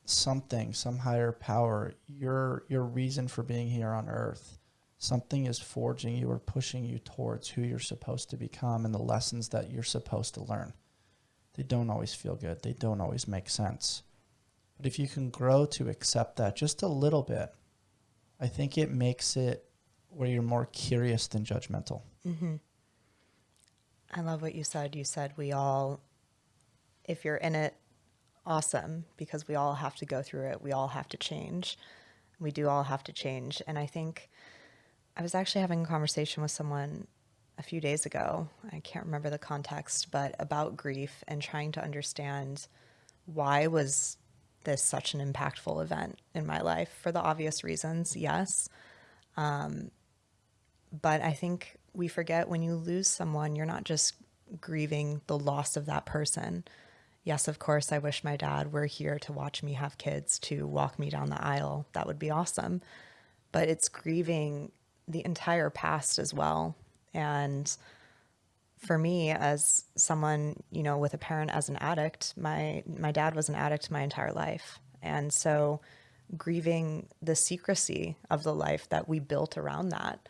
something, some higher power, your reason for being here on earth, something is forging you or pushing you towards who you're supposed to become and the lessons that you're supposed to learn. They don't always feel good. They don't always make sense. But if you can grow to accept that just a little bit, I think it makes it where you're more curious than judgmental. Mm-hmm. I love what you said. You said we all, if you're in it, awesome, because we all have to go through it. We all have to change. We do all have to change. And I think I was actually having a conversation with someone a few days ago. I can't remember the context, but about grief and trying to understand why was this such an impactful event in my life. For the obvious reasons, yes. But I think we forget when you lose someone, you're not just grieving the loss of that person. Yes, of course, I wish my dad were here to watch me have kids, to walk me down the aisle. That would be awesome. But it's grieving the entire past as well. And for me, as someone, you know, with a parent as an addict, my dad was an addict my entire life. And so grieving the secrecy of the life that we built around that.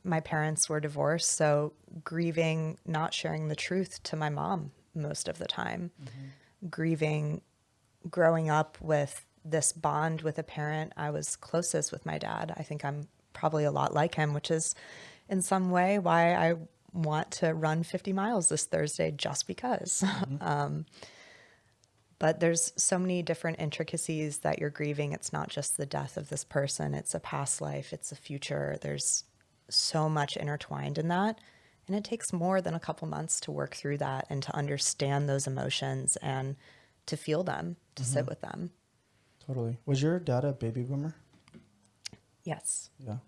My parents were divorced, so grieving not sharing the truth to my mom most of the time. Mm-hmm. Grieving growing up with this bond with a parent. I was closest with my dad. I think I'm probably a lot like him, which is in some way why I want to run 50 miles this Thursday, just because. Mm-hmm. But there's so many different intricacies that you're grieving. It's not just the death of this person. It's a past life. It's a future. There's so much intertwined in that. And it takes more than a couple months to work through that and to understand those emotions and to feel them, to sit with them. Totally. Was your dad a baby boomer? Yes. Yeah.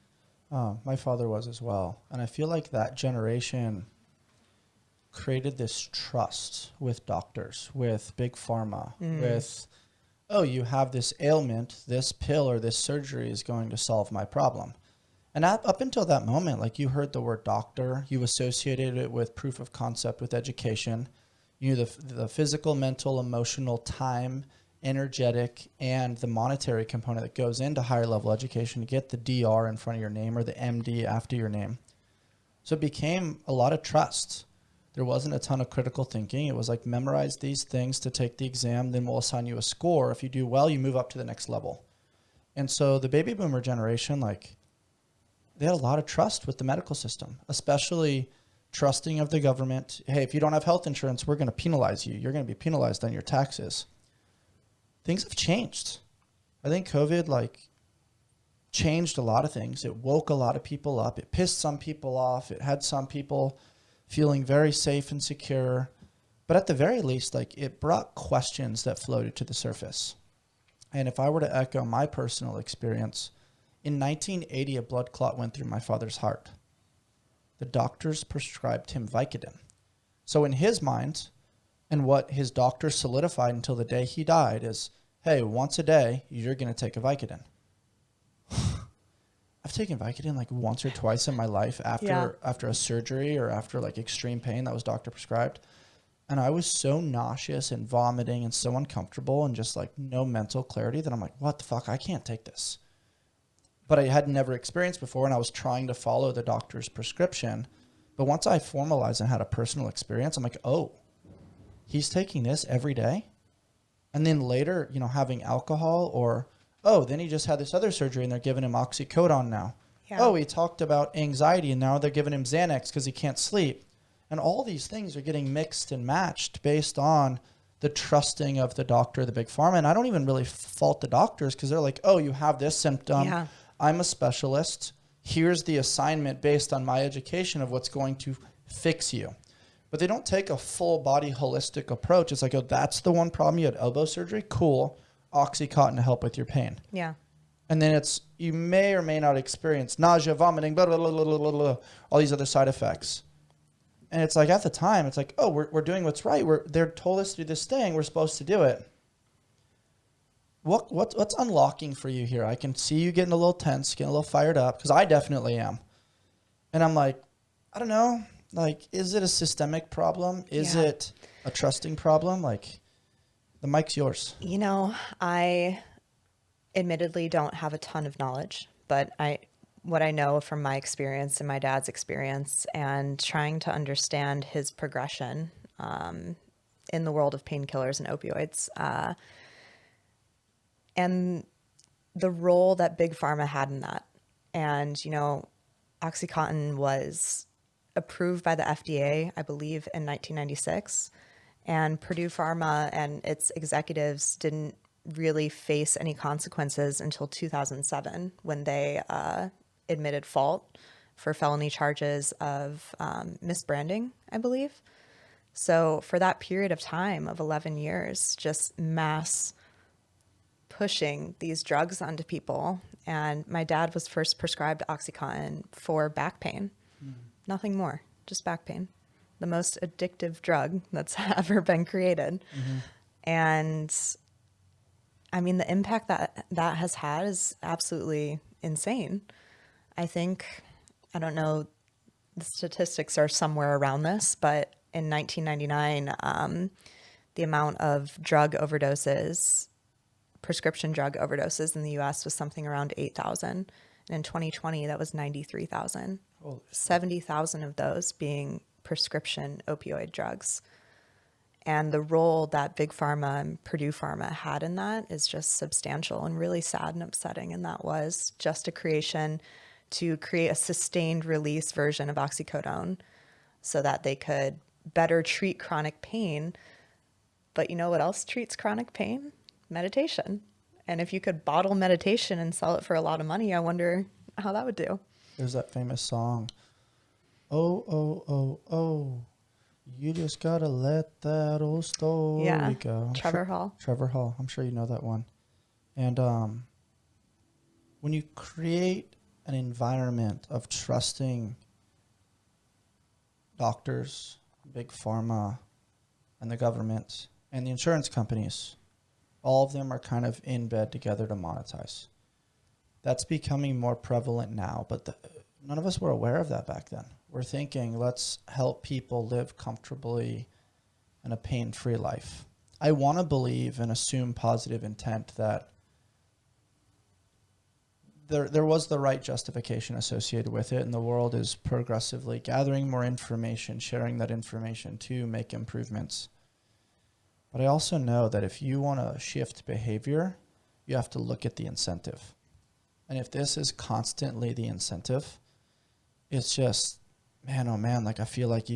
My father was as well. And I feel like that generation created this trust with doctors, with big pharma, with, oh, you have this ailment, this pill or this surgery is going to solve my problem. And up until that moment, like, you heard the word doctor, you associated it with proof of concept, with education. You knew the physical, mental, emotional, time, energetic, and the monetary component that goes into higher level education to get the DR in front of your name or the MD after your name. So it became a lot of trust. There wasn't a ton of critical thinking. It was like, memorize these things to take the exam, then we'll assign you a score. If you do well, you move up to the next level. And so the baby boomer generation, like, they had a lot of trust with the medical system, especially trusting of the government. Hey, if you don't have health insurance, we're going to penalize you. You're going to be penalized on your taxes. Things have changed. I think COVID, like, changed a lot of things. It woke a lot of people up. It pissed some people off. It had some people feeling very safe and secure. But at the very least, like, it brought questions that floated to the surface. And if I were to echo my personal experience, in 1980, a blood clot went through my father's heart. The doctors prescribed him Vicodin. So in his mind, and what his doctor solidified until the day he died, is, hey, once a day, you're going to take a Vicodin. I've taken Vicodin like once or twice in my life after a surgery or after like extreme pain that was doctor prescribed. And I was so nauseous and vomiting and so uncomfortable and just like no mental clarity that I'm like, what the fuck? I can't take this. But I had never experienced before, and I was trying to follow the doctor's prescription. But once I formalized and had a personal experience, I'm like, oh, he's taking this every day? And then later, you know, having alcohol, or, oh, then he just had this other surgery and they're giving him oxycodone now. Yeah. Oh, he talked about anxiety and now they're giving him Xanax because he can't sleep. And all these things are getting mixed and matched based on the trusting of the doctor, the big pharma. And I don't even really fault the doctors, because they're like, oh, you have this symptom. Yeah. I'm a specialist. Here's the assignment based on my education of what's going to fix you. But they don't take a full body holistic approach. It's like, oh, that's the one problem. You had elbow surgery. Cool. Oxycontin to help with your pain. Yeah. And then it's, you may or may not experience nausea, vomiting, blah, blah, blah, blah, blah, blah, all these other side effects. And it's like, at the time, it's like, oh, we're doing what's right. They're told us to do this thing. We're supposed to do it. What's unlocking for you here? I can see you getting a little tense, getting a little fired up, because I definitely am. And I'm like, I don't know, like, is it a systemic problem? Is it a trusting problem? Like, the mic's yours. You know, I admittedly don't have a ton of knowledge, but what I know from my experience and my dad's experience and trying to understand his progression in the world of painkillers and opioids, and the role that Big Pharma had in that. And, you know, OxyContin was approved by the FDA, I believe, in 1996. And Purdue Pharma and its executives didn't really face any consequences until 2007 when they admitted fault for felony charges of misbranding, I believe. So for that period of time of 11 years, just mass pushing these drugs onto people. And my dad was first prescribed OxyContin for back pain, nothing more, just back pain, the most addictive drug that's ever been created. And I mean, the impact that has had is absolutely insane. I think, I don't know, the statistics are somewhere around this, but in 1999, the amount of drug overdoses, prescription drug overdoses in the US was something around 8,000. And in 2020, that was 93,000. 70,000 of those being prescription opioid drugs. And the role that Big Pharma and Purdue Pharma had in that is just substantial and really sad and upsetting. And that was just a creation to create a sustained release version of oxycodone so that they could better treat chronic pain. But you know what else treats chronic pain? Meditation. And if you could bottle meditation and sell it for a lot of money, I wonder how that would do. There's that famous song, oh, oh, oh, oh, you just gotta let that old story go. Trevor Hall. Trevor Hall. I'm sure you know that one. And when you create an environment of trusting doctors, Big Pharma, and the government, and the insurance companies, all of them are kind of in bed together to monetize. That's becoming more prevalent now, but none of us were aware of that back then. We're thinking, let's help people live comfortably and a pain-free life. I want to believe and assume positive intent that there was the right justification associated with it, and the world is progressively gathering more information, sharing that information to make improvements. But I also know that if you want to shift behavior, you have to look at the incentive. And if this is constantly the incentive, it's just, man, oh man, like I feel like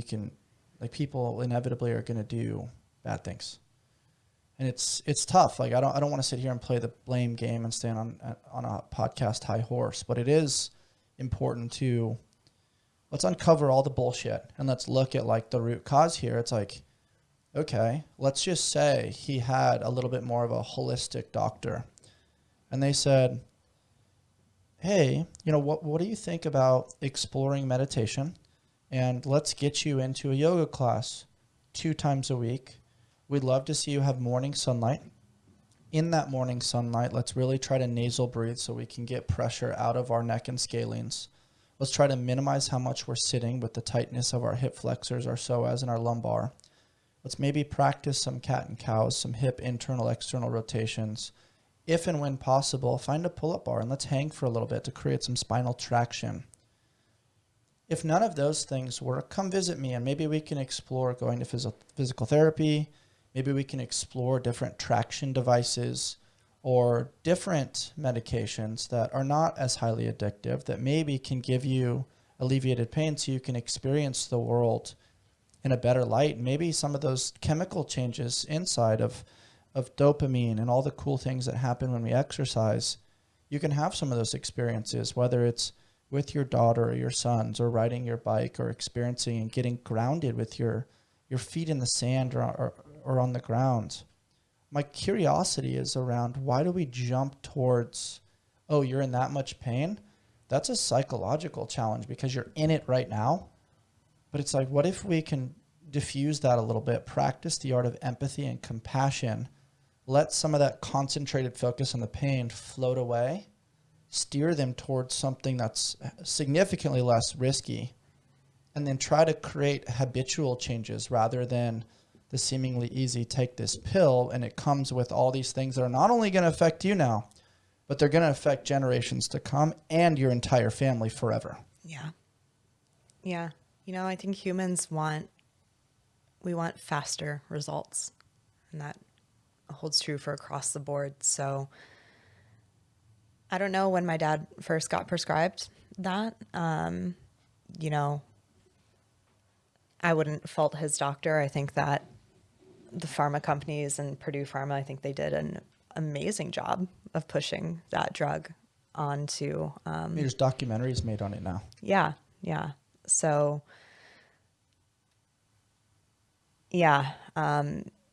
people inevitably are going to do bad things. And it's tough. Like I don't want to sit here and play the blame game and stand on a podcast high horse, but it is important to, let's uncover all the bullshit and let's look at like the root cause here. It's like, okay, let's just say he had a little bit more of a holistic doctor. And they said, hey, you know, what do you think about exploring meditation? And let's get you into a yoga class 2 times a week. We'd love to see you have morning sunlight. In that morning sunlight, let's really try to nasal breathe so we can get pressure out of our neck and scalenes. Let's try to minimize how much we're sitting with the tightness of our hip flexors, our psoas, and our lumbar. Let's maybe practice some cat and cows, some hip internal, external rotations. If and when possible, find a pull-up bar and let's hang for a little bit to create some spinal traction. If none of those things work, come visit me and maybe we can explore going to physical therapy. Maybe we can explore different traction devices or different medications that are not as highly addictive that maybe can give you alleviated pain so you can experience the world in a better light. Maybe some of those chemical changes inside of dopamine and all the cool things that happen when we exercise, you can have some of those experiences, whether it's with your daughter or your sons or riding your bike or experiencing and getting grounded with your feet in the sand or on the ground. My curiosity is around, why do we jump towards, oh, you're in that much pain? That's a psychological challenge because you're in it right now. But it's like, what if we can diffuse that a little bit, practice the art of empathy and compassion let some of that concentrated focus on the pain float away, steer them towards something that's significantly less risky, and then try to create habitual changes rather than the seemingly easy take this pill and it comes with all these things that are not only going to affect you now, but they're going to affect generations to come and your entire family forever. Yeah. Yeah. I think humans want faster results, and that holds true for across the board. So I don't know when my dad first got prescribed that. I wouldn't fault his doctor. I think that the pharma companies and Purdue Pharma, I think they did an amazing job of pushing that drug onto. There's documentaries made on it now. Yeah. Yeah. So, yeah.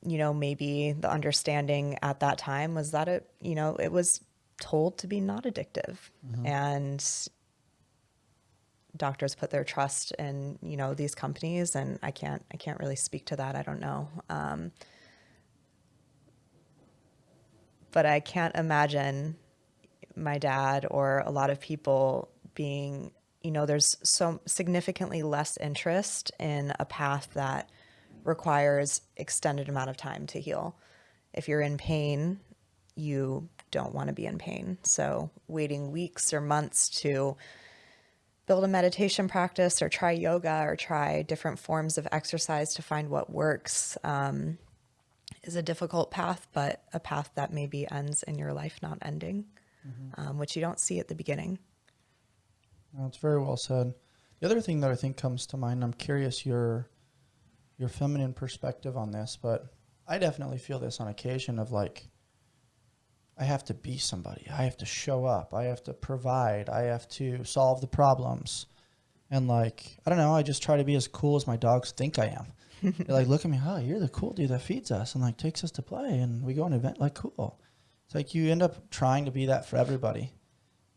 Maybe the understanding at that time was that it was told to be not addictive, and doctors put their trust in, these companies, and I can't really speak to that. I don't know. But I can't imagine my dad or a lot of people being, there's so significantly less interest in a path that requires extended amount of time to heal. If you're in pain, you don't want to be in pain. So waiting weeks or months to build a meditation practice or try yoga or try different forms of exercise to find what works is a difficult path, but a path that maybe ends in your life not ending, which you don't see at the beginning. No, it's very well said. The other thing that I think comes to mind, I'm curious your feminine perspective on this, but I definitely feel this on occasion of like, I have to be somebody. I have to show up. I have to provide. I have to solve the problems. And like, I don't know, I just try to be as cool as my dogs think I am. They like look at me, oh, you're the cool dude that feeds us and like takes us to play and we go on an event, like cool. It's like you end up trying to be that for everybody.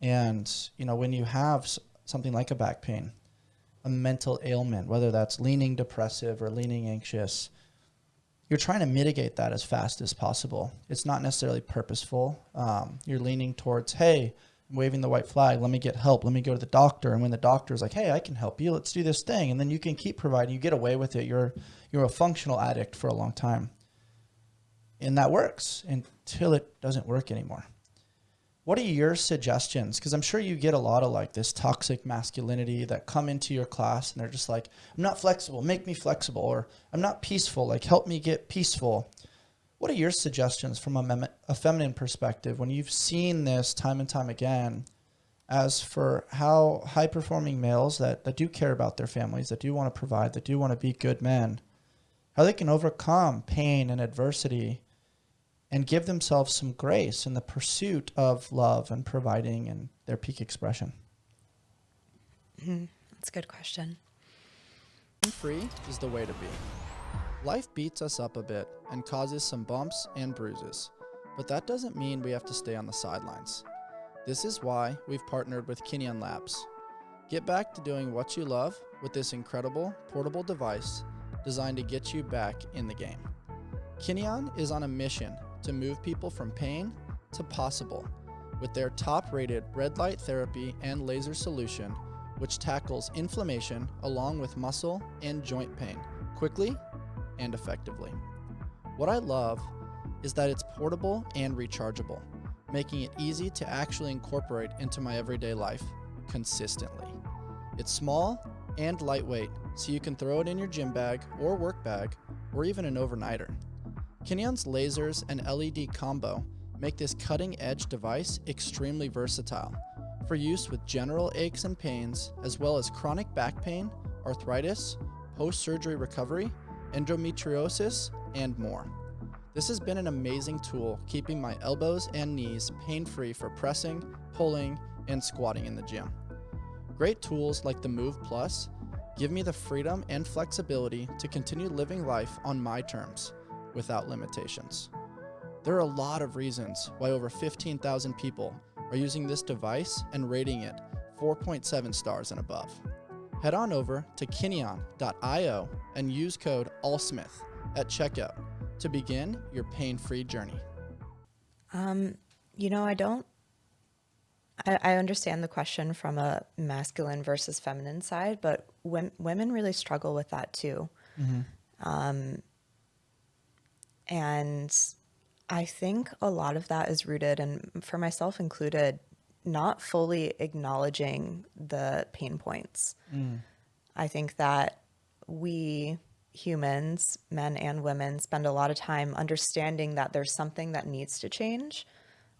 And, when you have something like a back pain, a mental ailment, whether that's leaning depressive or leaning anxious, you're trying to mitigate that as fast as possible. It's not necessarily purposeful. You're leaning towards, hey, I'm waving the white flag. Let me get help. Let me go to the doctor. And when the doctor's like, hey, I can help you. Let's do this thing. And then you can keep providing. You get away with it. You're a functional addict for a long time. And that works until it doesn't work anymore. What are your suggestions? Because I'm sure you get a lot of like this toxic masculinity that come into your class and they're just like, I'm not flexible, make me flexible, or I'm not peaceful, like help me get peaceful. What are your suggestions from a feminine perspective when you've seen this time and time again as for how high-performing males that do care about their families, that do want to provide, that do want to be good men, how they can overcome pain and adversity and give themselves some grace in the pursuit of love and providing and their peak expression? That's a good question. Free is the way to be. Life beats us up a bit and causes some bumps and bruises, but that doesn't mean we have to stay on the sidelines. This is why we've partnered with Kinyan Labs. Get back to doing what you love with this incredible portable device designed to get you back in the game. Kinyan is on a mission to move people from pain to possible with their top-rated red light therapy and laser solution, which tackles inflammation along with muscle and joint pain quickly and effectively. What I love is that it's portable and rechargeable, making it easy to actually incorporate into my everyday life consistently. It's small and lightweight, so you can throw it in your gym bag or work bag or even an overnighter. Kinyan's lasers and LED combo make this cutting-edge device extremely versatile for use with general aches and pains, as well as chronic back pain, arthritis, post-surgery recovery, endometriosis, and more. This has been an amazing tool keeping my elbows and knees pain-free for pressing, pulling, and squatting in the gym. Great tools like the Move Plus give me the freedom and flexibility to continue living life on my terms without limitations. There are a lot of reasons why over 15,000 people are using this device and rating it 4.7 stars and above. Head on over to kinyan.io and use code ALLSMITH at checkout to begin your pain-free journey. You know, I understand the question from a masculine versus feminine side, but women really struggle with that too. And I think a lot of that is rooted, and for myself included, not fully acknowledging the pain points. I think that we humans, men and women, spend a lot of time understanding that there's something that needs to change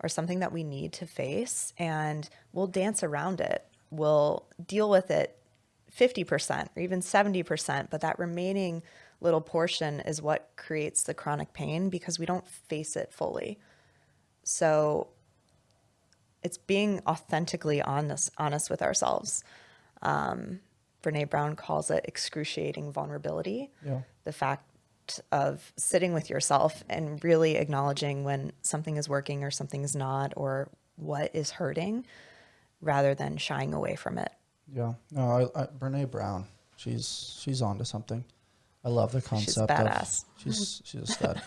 or something that we need to face, and we'll dance around it. We'll deal with it 50% or even 70%, but that remaining little portion is what creates the chronic pain because we don't face it fully. So it's being authentically honest with ourselves. Brene Brown calls it excruciating vulnerability. Yeah. The fact of sitting with yourself and really acknowledging when something is working or something's not, or what is hurting, rather than shying away from it. Yeah. No, Brene Brown, she's onto something. I love the concept. She's badass. She's a stud.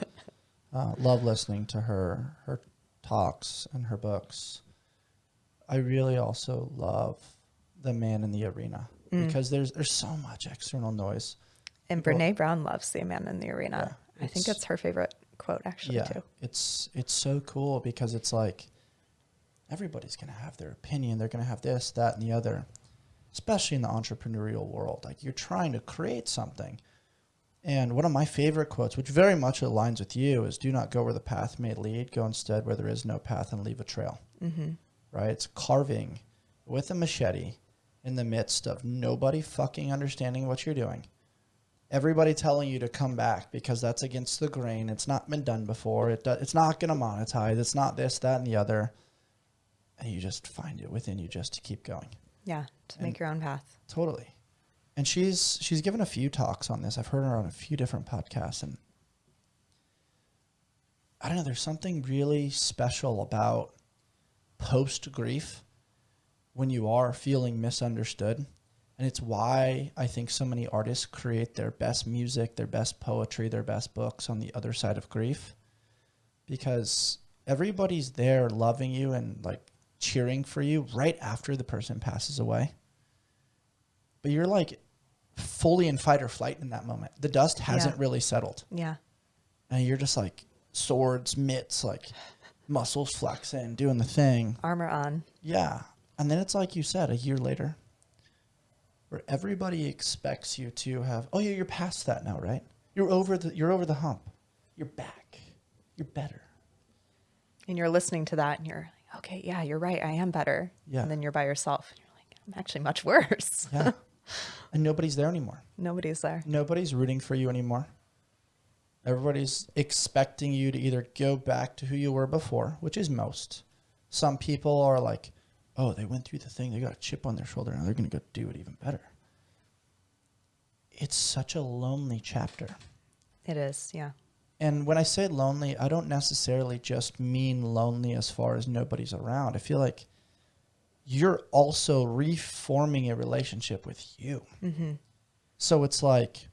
Love listening to her talks and her books. I really also love The Man in the Arena because there's so much external noise. And Brene Brown loves The Man in the Arena. Yeah, I think it's her favorite quote actually too. It's so cool because it's like everybody's going to have their opinion. They're going to have this, that, and the other, especially in the entrepreneurial world. Like you're trying to create something. And one of my favorite quotes, which very much aligns with you, is do not go where the path may lead. Go instead where there is no path and leave a trail. Right? It's carving with a machete in the midst of nobody fucking understanding what you're doing. Everybody telling you to come back because that's against the grain. It's not been done before. It's not going to monetize. It's not this, that, and the other. And you just find it within you just to keep going. Yeah, to make your own path. Totally. And she's given a few talks on this. I've heard her on a few different podcasts. And I don't know, there's something really special about post-grief when you are feeling misunderstood. And it's why I think so many artists create their best music, their best poetry, their best books on the other side of grief. Because everybody's there loving you and like cheering for you right after the person passes away. But you're like fully in fight or flight in that moment. The dust hasn't really settled. Yeah. And you're just like swords, mitts, like muscles flexing, doing the thing. Armor on. Yeah. And then it's like you said, a year later, where everybody expects you to have, oh yeah, you're past that now, right? You're over the hump. You're back. You're better. And you're listening to that and you're like, okay, yeah, you're right. I am better. Yeah. And then you're by yourself. And you're like, I'm actually much worse. Yeah. And nobody's there anymore. Nobody's there. Nobody's rooting for you anymore. Everybody's expecting you to either go back to who you were before, which is most. Some people are like, oh, they went through the thing. They got a chip on their shoulder. Now they're going to go do it even better. It's such a lonely chapter. It is, yeah. And when I say lonely, I don't necessarily just mean lonely as far as nobody's around. I feel like you're also reforming a relationship with you. So it's like,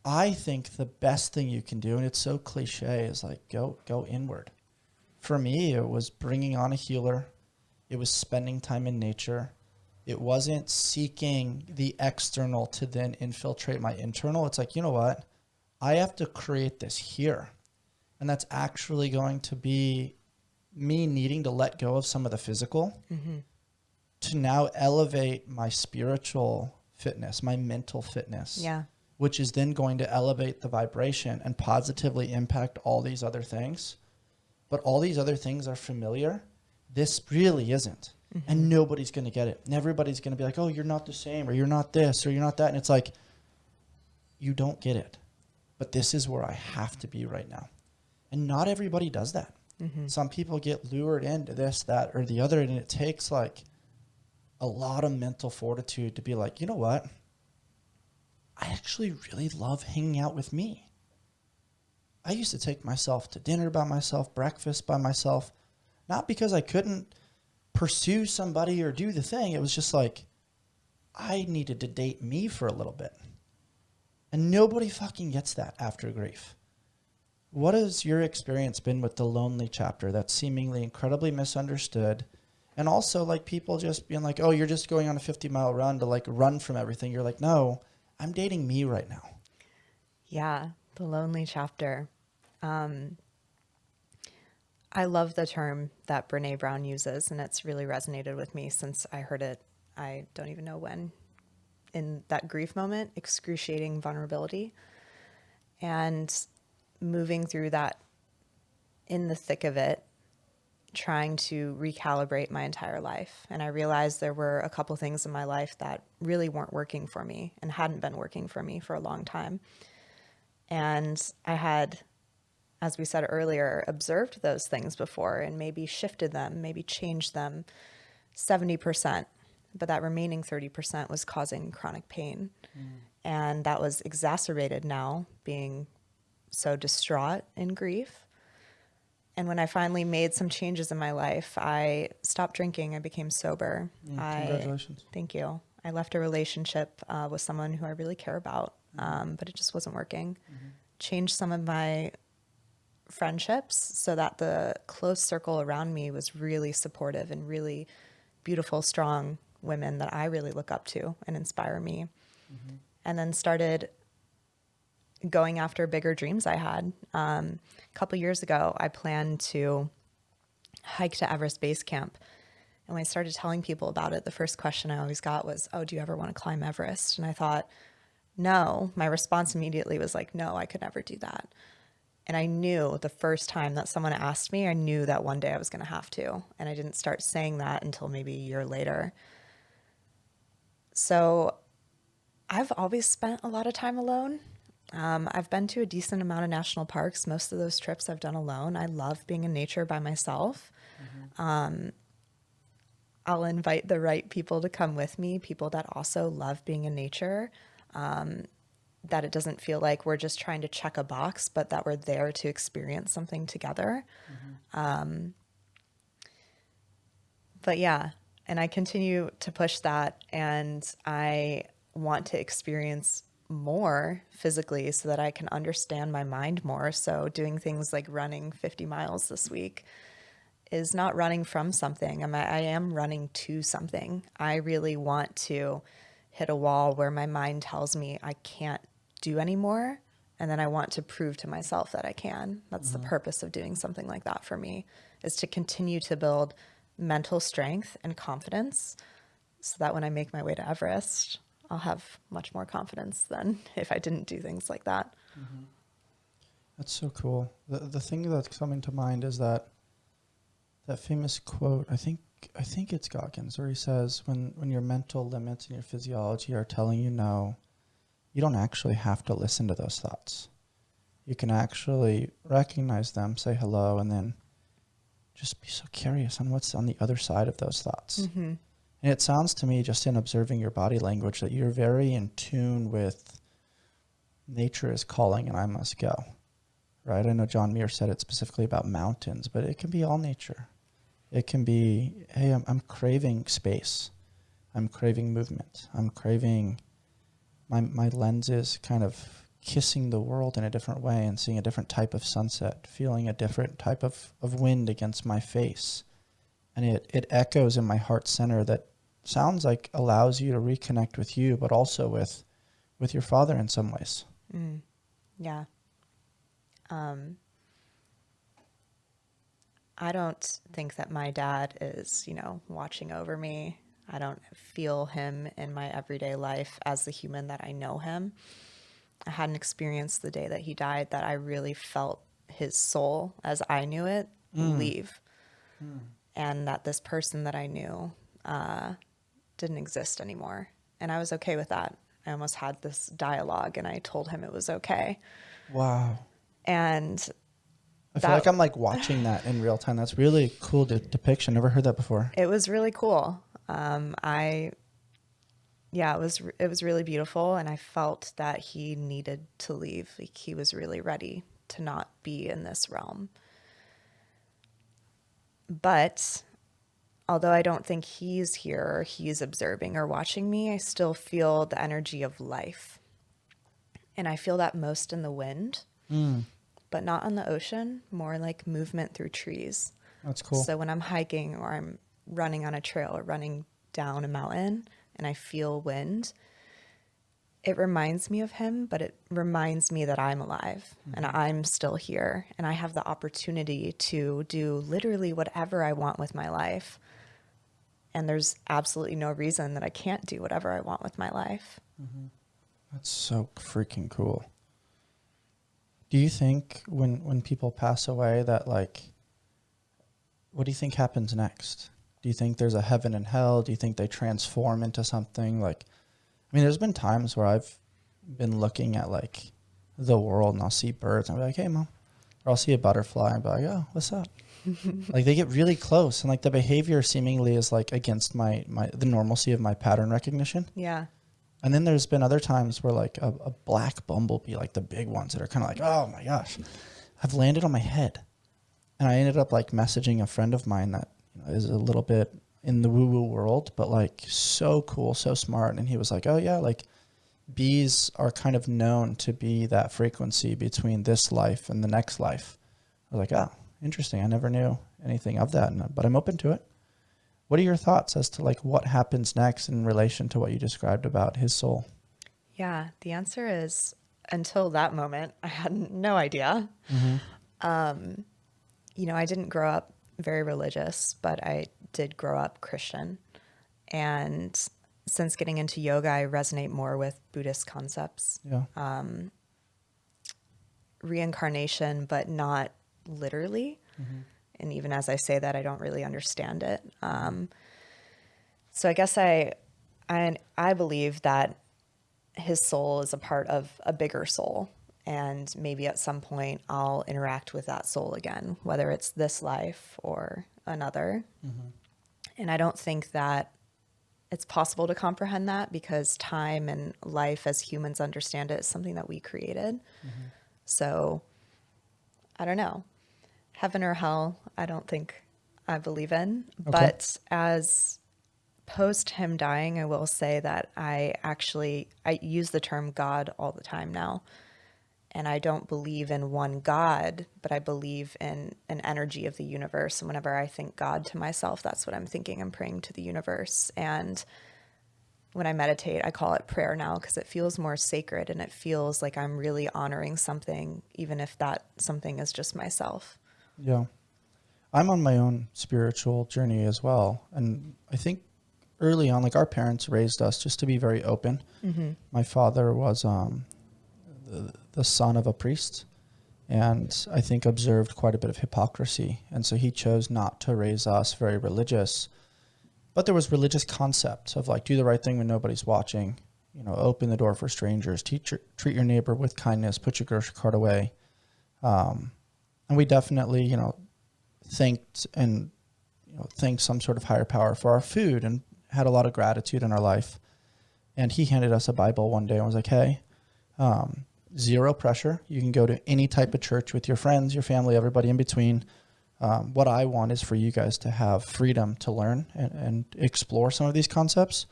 I think the best thing you can do, and it's so cliche, is like go inward. For me, it was bringing on a healer. It was spending time in nature. It wasn't seeking the external to then infiltrate my internal. It's like, you know what? I have to create this here. And that's actually going to be me needing to let go of some of the physical to now elevate my spiritual fitness, my mental fitness. Yeah. Which is then going to elevate the vibration and positively impact all these other things. But all these other things are familiar. This really isn't. And nobody's going to get it. And everybody's going to be like, oh, you're not the same, or you're not this, or you're not that. And it's like, you don't get it. But this is where I have to be right now. And not everybody does that. Some people get lured into this, that, or the other. And it takes like a lot of mental fortitude to be like, you know what? I actually really love hanging out with me. I used to take myself to dinner by myself, breakfast by myself, not because I couldn't pursue somebody or do the thing. It was just like, I needed to date me for a little bit. And nobody fucking gets that after grief. What has your experience been with the lonely chapter that's seemingly incredibly misunderstood? And also like people just being like, oh, you're just going on a 50-mile run to like run from everything. You're like, no, I'm dating me right now. Yeah, the lonely chapter. I love the term that Brene Brown uses, and it's really resonated with me since I heard it, I don't even know when, in that grief moment, excruciating vulnerability. And moving through that in the thick of it, trying to recalibrate my entire life. And I realized there were a couple things in my life that really weren't working for me and hadn't been working for me for a long time. And I had, as we said earlier, observed those things before and maybe shifted them, maybe changed them 70%. But that remaining 30% was causing chronic pain. And that was exacerbated now, being so distraught in grief. And when I finally made some changes in my life, I stopped drinking. I became sober. Congratulations. Thank you. I left a relationship with someone who I really care about, but it just wasn't working. Changed some of my friendships so that the close circle around me was really supportive and really beautiful, strong women that I really look up to and inspire me. And then started going after bigger dreams I had. A couple years ago, I planned to hike to Everest Base Camp. And when I started telling people about it, the first question I always got was, oh, do you ever want to climb Everest? And I thought, no. My response immediately was like, no, I could never do that. And I knew the first time that someone asked me, I knew that one day I was going to have to. And I didn't start saying that until maybe a year later. So I've always spent a lot of time alone. I've been to a decent amount of national parks. Most of those trips I've done alone. I love being in nature by myself. I'll invite the right people to come with me, people that also love being in nature, that it doesn't feel like we're just trying to check a box, but that we're there to experience something together. But yeah, and I continue to push that, and I want to experience more physically so that I can understand my mind more. So doing things like running 50 miles this week is not running from something. I am running to something. I really want to hit a wall where my mind tells me I can't do anymore. And then I want to prove to myself that I can. That's the purpose of doing something like that for me, is to continue to build mental strength and confidence so that when I make my way to Everest, I'll have much more confidence than if I didn't do things like that. That's so cool. The thing that's coming to mind is that famous quote, I think it's Goggins, where he says, when your mental limits and your physiology are telling you no, you don't actually have to listen to those thoughts. You can actually recognize them, say hello, and then just be so curious on what's on the other side of those thoughts. And it sounds to me, just in observing your body language, that you're very in tune with nature is calling and I must go, right? I know John Muir said it specifically about mountains, but it can be all nature. It can be, hey, I'm craving space. I'm craving movement. I'm craving my lenses kind of kissing the world in a different way and seeing a different type of sunset, feeling a different type of wind against my face. And it echoes in my heart center that sounds like allows you to reconnect with you, but also with your father in some ways. Yeah. I don't think that my dad is, watching over me. I don't feel him in my everyday life as the human that I know him. I had an experience the day that he died that I really felt his soul, as I knew it, leave. And that this person that I knew didn't exist anymore. And I was okay with that. I almost had this dialogue, and I told him it was okay. Wow. And I feel like I'm like watching that in real time. That's really cool depiction. Never heard that before. it was really cool. It was really beautiful, and I felt that he needed to leave. Like, he was really ready to not be in this realm. But although I don't think he's here or he's observing or watching me, I still feel the energy of life. And I feel that most in the wind, but not on the ocean, more like movement through trees. That's cool. So when I'm hiking or I'm running on a trail or running down a mountain and I feel wind, it reminds me of him, but it reminds me that I'm alive and I'm still here and I have the opportunity to do literally whatever I want with my life. And there's absolutely no reason that I can't do whatever I want with my life. That's so freaking cool. Do you think when people pass away that, like, what do you think happens next? Do you think there's a heaven and hell? Do you think they transform into something? Like, I mean, there's been times where I've been looking at, like, the world and I'll see birds and I'll be like, hey, Mom. Or I'll see a butterfly and be like, oh, what's up? Like, they get really close. And, like, the behavior seemingly is, like, against the normalcy of my pattern recognition. Yeah. And then there's been other times where, like, a black bumblebee, like the big ones that are kind of like, oh, my gosh, have landed on my head. And I ended up, like, messaging a friend of mine that, you know, is a little bit in the woo-woo world, but, like, so cool, so smart. And he was like, oh, yeah, like, bees are kind of known to be that frequency between this life and the next life. I was like, oh, interesting. I never knew anything of that, but I'm open to it. What are your thoughts as to, like, what happens next in relation to what you described about his soul? Yeah, the answer is, until that moment, I had no idea. You know, I didn't grow up very religious, but I did grow up Christian. And since getting into yoga, I resonate more with Buddhist concepts. Yeah. Reincarnation, but not literally. And even as I say that, I don't really understand it. So I guess I believe that his soul is a part of a bigger soul. And maybe at some point I'll interact with that soul again, whether it's this life or another. And I don't think that it's possible to comprehend that because time and life as humans understand it is something that we created. So I don't know. Heaven or hell, I don't think I believe in. Okay. But as post him dying, I will say that I use the term God all the time now. And I don't believe in one God, but I believe in an energy of the universe. And whenever I think God to myself, that's what I'm thinking. I'm praying to the universe. And when I meditate, I call it prayer now because it feels more sacred and it feels like I'm really honoring something, even if that something is just myself. Yeah. I'm on my own spiritual journey as well. And I think early on, like, our parents raised us just to be very open. My father was the son of a priest and I think observed quite a bit of hypocrisy. And so he chose not to raise us very religious. But there was religious concepts of, like, do the right thing when nobody's watching, you know, open the door for strangers, treat your neighbor with kindness, put your grocery cart away. And we definitely, you know, thanked some sort of higher power for our food and had a lot of gratitude in our life. And he handed us a Bible one day and was like, hey, zero pressure. You can go to any type of church with your friends, your family, everybody in between. What I want is for you guys to have freedom to learn and explore some of these concepts.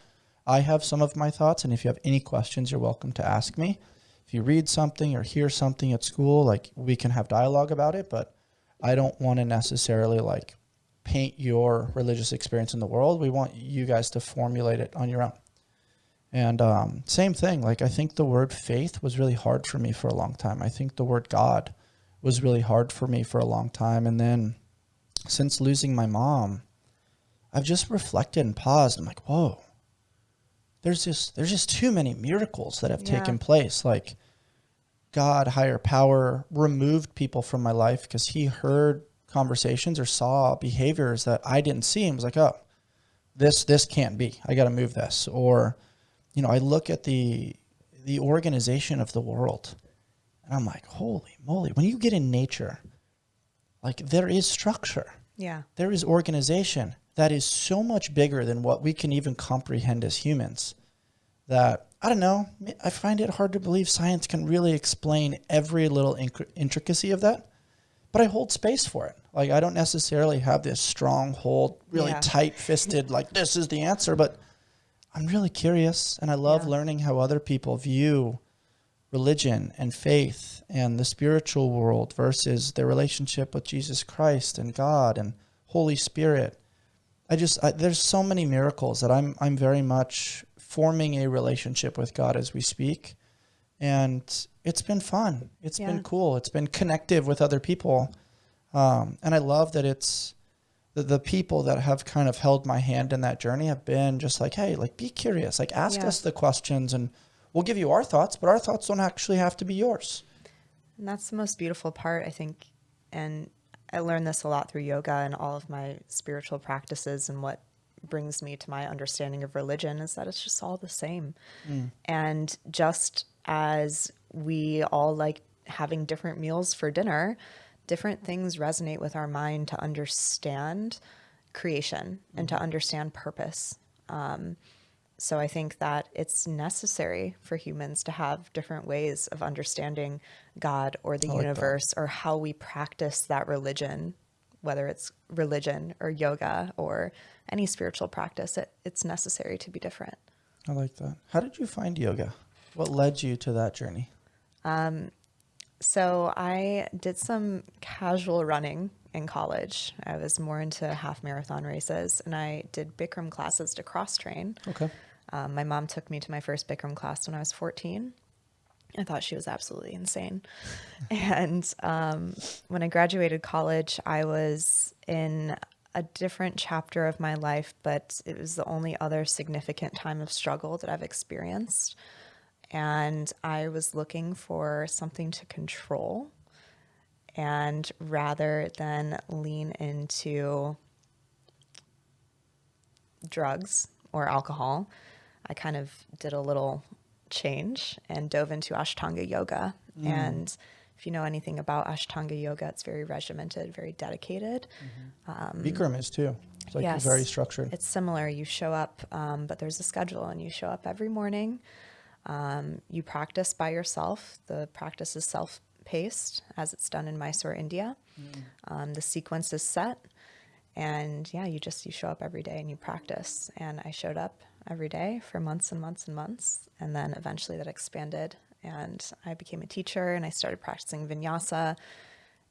I have some of my thoughts, and if you have any questions, you're welcome to ask me. If you read something or hear something at school, like, we can have dialogue about it, but I don't want to necessarily, like, paint your religious experience in the world. We want you guys to formulate it on your own. And same thing, like, I think the word faith was really hard for me for a long time. I think the word God was really hard for me for a long time. And then since losing my mom, I've just reflected and paused. I'm like, whoa, there's just too many miracles that have taken place. Like, God, higher power, removed people from my life because he heard conversations or saw behaviors that I didn't see and was like, oh, this can't be. I got to move this. Or, you know, I look at the organization of the world and I'm like, holy moly, when you get in nature, like, there is structure. Yeah. There is organization that is so much bigger than what we can even comprehend as humans that, I don't know, I find it hard to believe science can really explain every little intricacy of that, but I hold space for it. Like, I don't necessarily have this stronghold, really tight-fisted, like, this is the answer, but I'm really curious, and I love learning how other people view religion and faith and the spiritual world versus their relationship with Jesus Christ and God and Holy Spirit. There's so many miracles that I'm very much forming a relationship with God as we speak. And it's been fun. It's been cool. It's been connective with other people. And I love that it's the people that have kind of held my hand in that journey have been just like, hey, like, be curious, like, ask us the questions and we'll give you our thoughts, but our thoughts don't actually have to be yours. And that's the most beautiful part, I think. And I learned this a lot through yoga and all of my spiritual practices, and what brings me to my understanding of religion is that it's just all the same. And just as we all like having different meals for dinner, different things resonate with our mind to understand creation and to understand purpose. So I think that it's necessary for humans to have different ways of understanding God or the universe, or how we practice that religion, whether it's religion or yoga or any spiritual practice. It's necessary to be different. I like that. How did you find yoga? What led you to that journey? So I did some casual running in college. I was more into half marathon races, and I did Bikram classes to cross train. Okay. My mom took me to my first Bikram class when I was 14. I thought she was absolutely insane. And when I graduated college, I was in a different chapter of my life, but it was the only other significant time of struggle that I've experienced. And I was looking for something to control. And rather than lean into drugs or alcohol, I kind of did a little change and dove into Ashtanga yoga. And if you know anything about Ashtanga yoga, it's very regimented, very dedicated. Bikram is too. It's like very structured. It's similar. You show up, but there's a schedule, and you show up every morning. You practice by yourself. The practice is self-paced, as it's done in Mysore, India. The sequence is set, and you show up every day and you practice. And I showed up every day for months and months and months, and then eventually that expanded, and I became a teacher, and I started practicing vinyasa,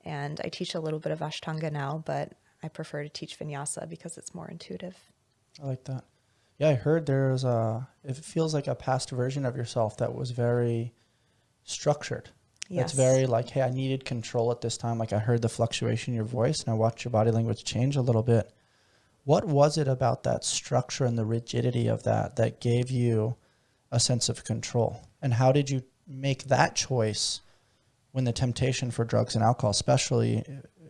and I teach a little bit of Ashtanga now, but I prefer to teach vinyasa because it's more intuitive. I like that. Yeah, I heard it feels like a past version of yourself that was very structured. Yes. It's very like, hey, I needed control at this time. Like, I heard the fluctuation in your voice, and I watched your body language change a little bit. What was it about that structure and the rigidity of that gave you a sense of control? And how did you make that choice when the temptation for drugs and alcohol, especially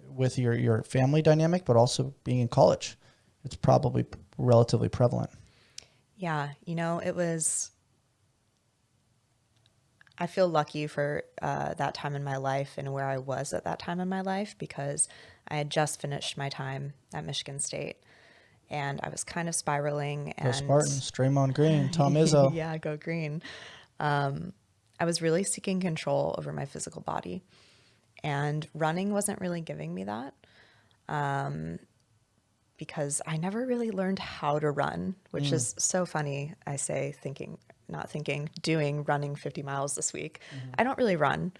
with your family dynamic, but also being in college, it's probably relatively prevalent? Yeah, I feel lucky for that time in my life and where I was at that time in my life, because I had just finished my time at Michigan State, and I was kind of spiraling. Go Spartans, Draymond Green, Tom Izzo. Yeah, go Green. I was really seeking control over my physical body, and running wasn't really giving me that. Because I never really learned how to run, which is so funny. I say doing running 50 miles this week. I don't really run.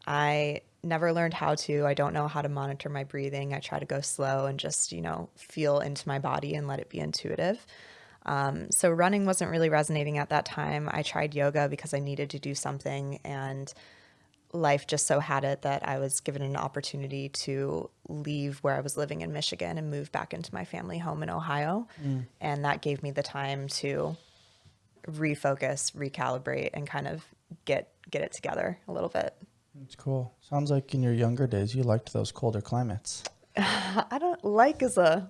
I never learned how to. I don't know how to monitor my breathing. I try to go slow and just, feel into my body and let it be intuitive. So running wasn't really resonating at that time. I tried yoga because I needed to do something, and life just so had it that I was given an opportunity to leave where I was living in Michigan and move back into my family home in Ohio. And that gave me the time to refocus, recalibrate, and kind of get it together a little bit. That's cool. Sounds like in your younger days, you liked those colder climates. I don't like is a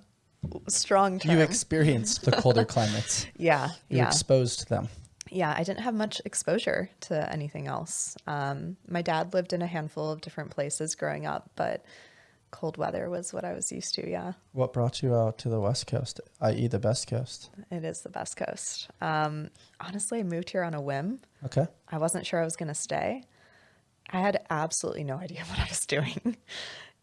strong term. You experienced the colder climates. Yeah. You were exposed to them. Yeah, I didn't have much exposure to anything else. My dad lived in a handful of different places growing up, but cold weather was what I was used to, yeah. What brought you out to the West Coast, i.e. the best coast? It is the best coast. Honestly, I moved here on a whim. Okay. I wasn't sure I was going to stay. I had absolutely no idea what I was doing,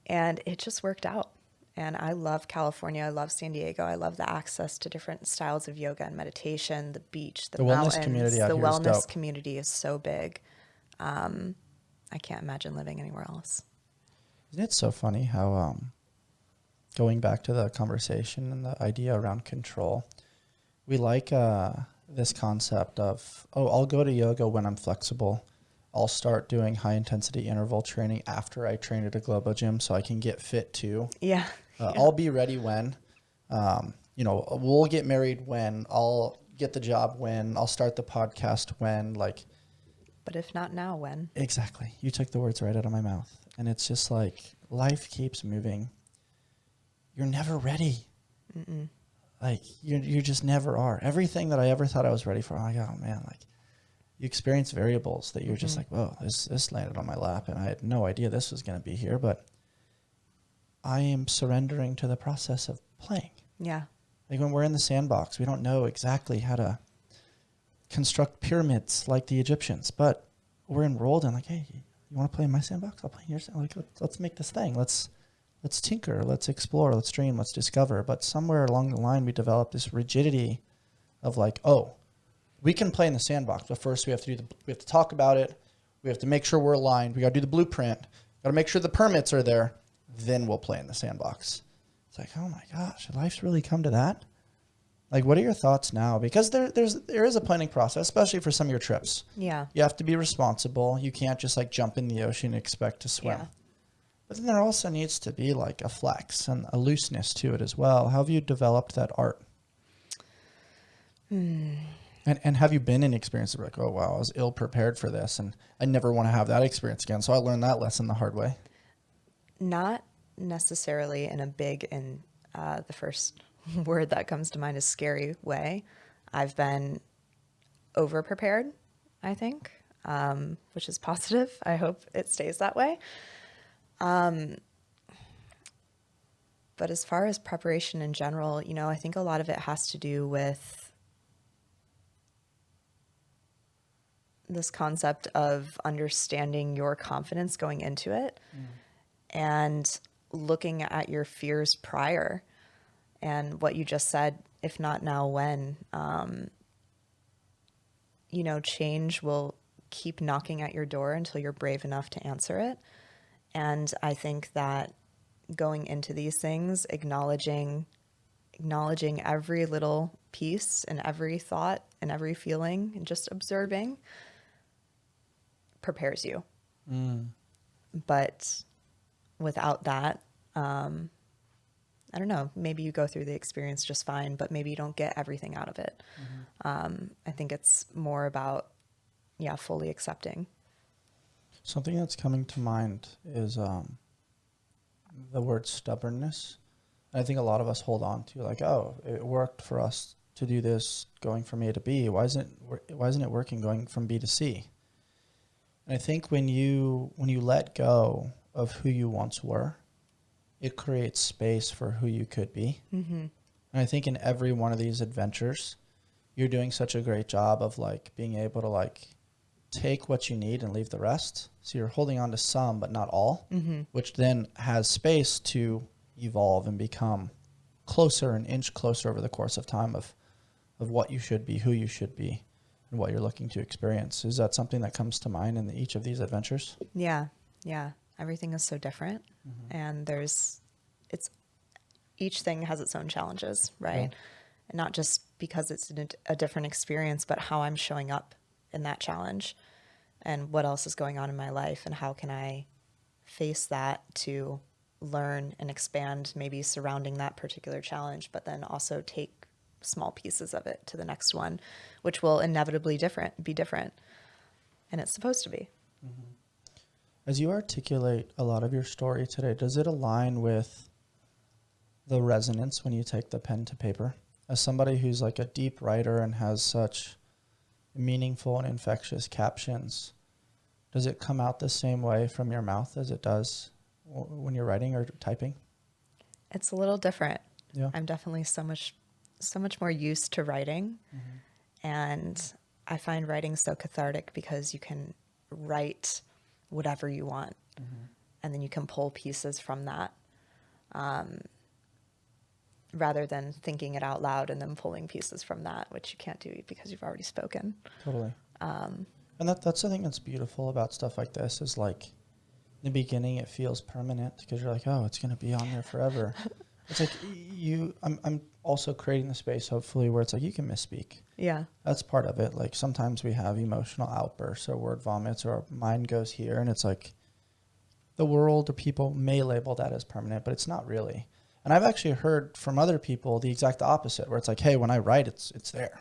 and it just worked out. And I love California. I love San Diego. I love the access to different styles of yoga and meditation, the beach, the mountains. Wellness community out the here is wellness dope. community is so big. I can't imagine living anywhere else. Isn't it so funny how, going back to the conversation and the idea around control, we like this concept of, oh, I'll go to yoga when I'm flexible. I'll start doing high intensity interval training after I train at a Globo gym so I can get fit too. Yeah. I'll be ready when, we'll get married when, I'll get the job when, I'll start the podcast when, like. But if not now, when? Exactly. You took the words right out of my mouth. And it's just like, life keeps moving. You're never ready. Mm-mm. Like, you just never are. Everything that I ever thought I was ready for, I'm like, oh man, like, you experience variables that you're just like, whoa, this landed on my lap, and I had no idea this was going to be here, but I am surrendering to the process of playing. Yeah. Like when we're in the sandbox, we don't know exactly how to construct pyramids like the Egyptians, but we're enrolled in like, hey, you want to play in my sandbox? I'll play in your sandbox. Like, let's make this thing. Let's tinker. Let's explore. Let's dream. Let's discover. But somewhere along the line, we develop this rigidity of like, oh, we can play in the sandbox, but first we have to talk about it. We have to make sure we're aligned. We got to do the blueprint. Got to make sure the permits are there. Then we'll play in the sandbox. It's like, oh my gosh, life's really come to that. Like, what are your thoughts now? Because there is a planning process, especially for some of your trips. Yeah. You have to be responsible. You can't just like jump in the ocean and expect to swim. Yeah. But then there also needs to be like a flex and a looseness to it as well. How have you developed that art? And have you been in experiences like, oh, wow, I was ill prepared for this and I never want to have that experience again. So I learned that lesson the hard way. Not necessarily in a big and the first word that comes to mind is scary way. I've been over prepared, I think, which is positive. I hope it stays that way. But as far as preparation in general, I think a lot of it has to do with this concept of understanding your confidence going into it and looking at your fears prior and what you just said, if not now, when, change will keep knocking at your door until you're brave enough to answer it. And I think that going into these things, acknowledging every little piece and every thought and every feeling and just observing prepares you. But without that, I don't know, maybe you go through the experience just fine, but maybe you don't get everything out of it. I think it's more about, fully accepting. Something that's coming to mind is the word stubbornness. And I think a lot of us hold on to like, oh, it worked for us to do this going from A to B. Why isn't it working going from B to C? And I think when you let go of who you once were, it creates space for who you could be. And I think in every one of these adventures, you're doing such a great job of like being able to like take what you need and leave the rest. So you're holding on to some, but not all, which then has space to evolve and become closer, an inch closer over the course of time of what you should be, who you should be, and what you're looking to experience. Is that something that comes to mind in each of these adventures? Yeah. Everything is so different, and each thing has its own challenges, right? Yeah. And not just because it's a different experience, but how I'm showing up in that challenge and what else is going on in my life and how can I face that to learn and expand, maybe surrounding that particular challenge, but then also take small pieces of it to the next one, which will inevitably be different. And it's supposed to be. As you articulate a lot of your story today, does it align with the resonance when you take the pen to paper? As somebody who's like a deep writer and has such meaningful and infectious captions, does it come out the same way from your mouth as it does when you're writing or typing? It's a little different. Yeah. I'm definitely so much more used to writing. And I find writing so cathartic because you can write whatever you want. And then you can pull pieces from that. Rather than thinking it out loud and then pulling pieces from that, which you can't do because you've already spoken. Totally. And that's the thing that's beautiful about stuff like this is like in the beginning it feels permanent because you're like, oh, it's going to be on there forever. It's like I'm also creating the space hopefully where it's like you can misspeak. Yeah. That's part of it. Like sometimes we have emotional outbursts or word vomits or our mind goes here and it's like the world or people may label that as permanent, but it's not really. And I've actually heard from other people the exact opposite where it's like, hey, when I write, it's there,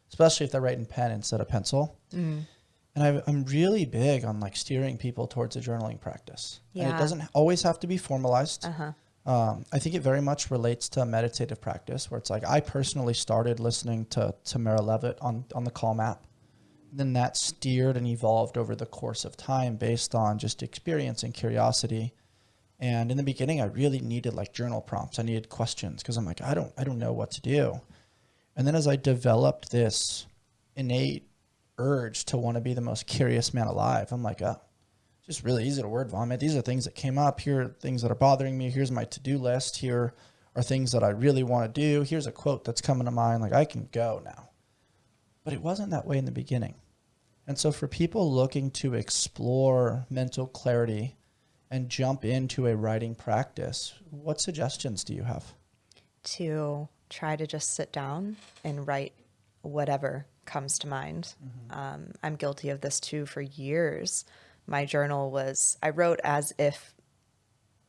especially if they write in pen instead of pencil. Mm. And I'm really big on like steering people towards a journaling practice. Yeah. And it doesn't always have to be formalized. Uh-huh. I think it very much relates to a meditative practice where it's like I personally started listening to Tamara Levitt on the Calm app. Then that steered and evolved over the course of time based on just experience and curiosity. And in the beginning, I really needed like journal prompts. I needed questions because I'm like, I don't know what to do. And then as I developed this innate urge to want to be the most curious man alive, I'm like, oh, it's just really easy to word vomit. These are things that came up. Here are things that are bothering me. Here's my to-do list. Here are things that I really want to do. Here's a quote that's coming to mind. Like I can go now. But it wasn't that way in the beginning. And so for people looking to explore mental clarity and jump into a writing practice, what suggestions do you have? To try to just sit down and write whatever comes to mind. Mm-hmm. I'm guilty of this too for years. My journal was, I wrote as if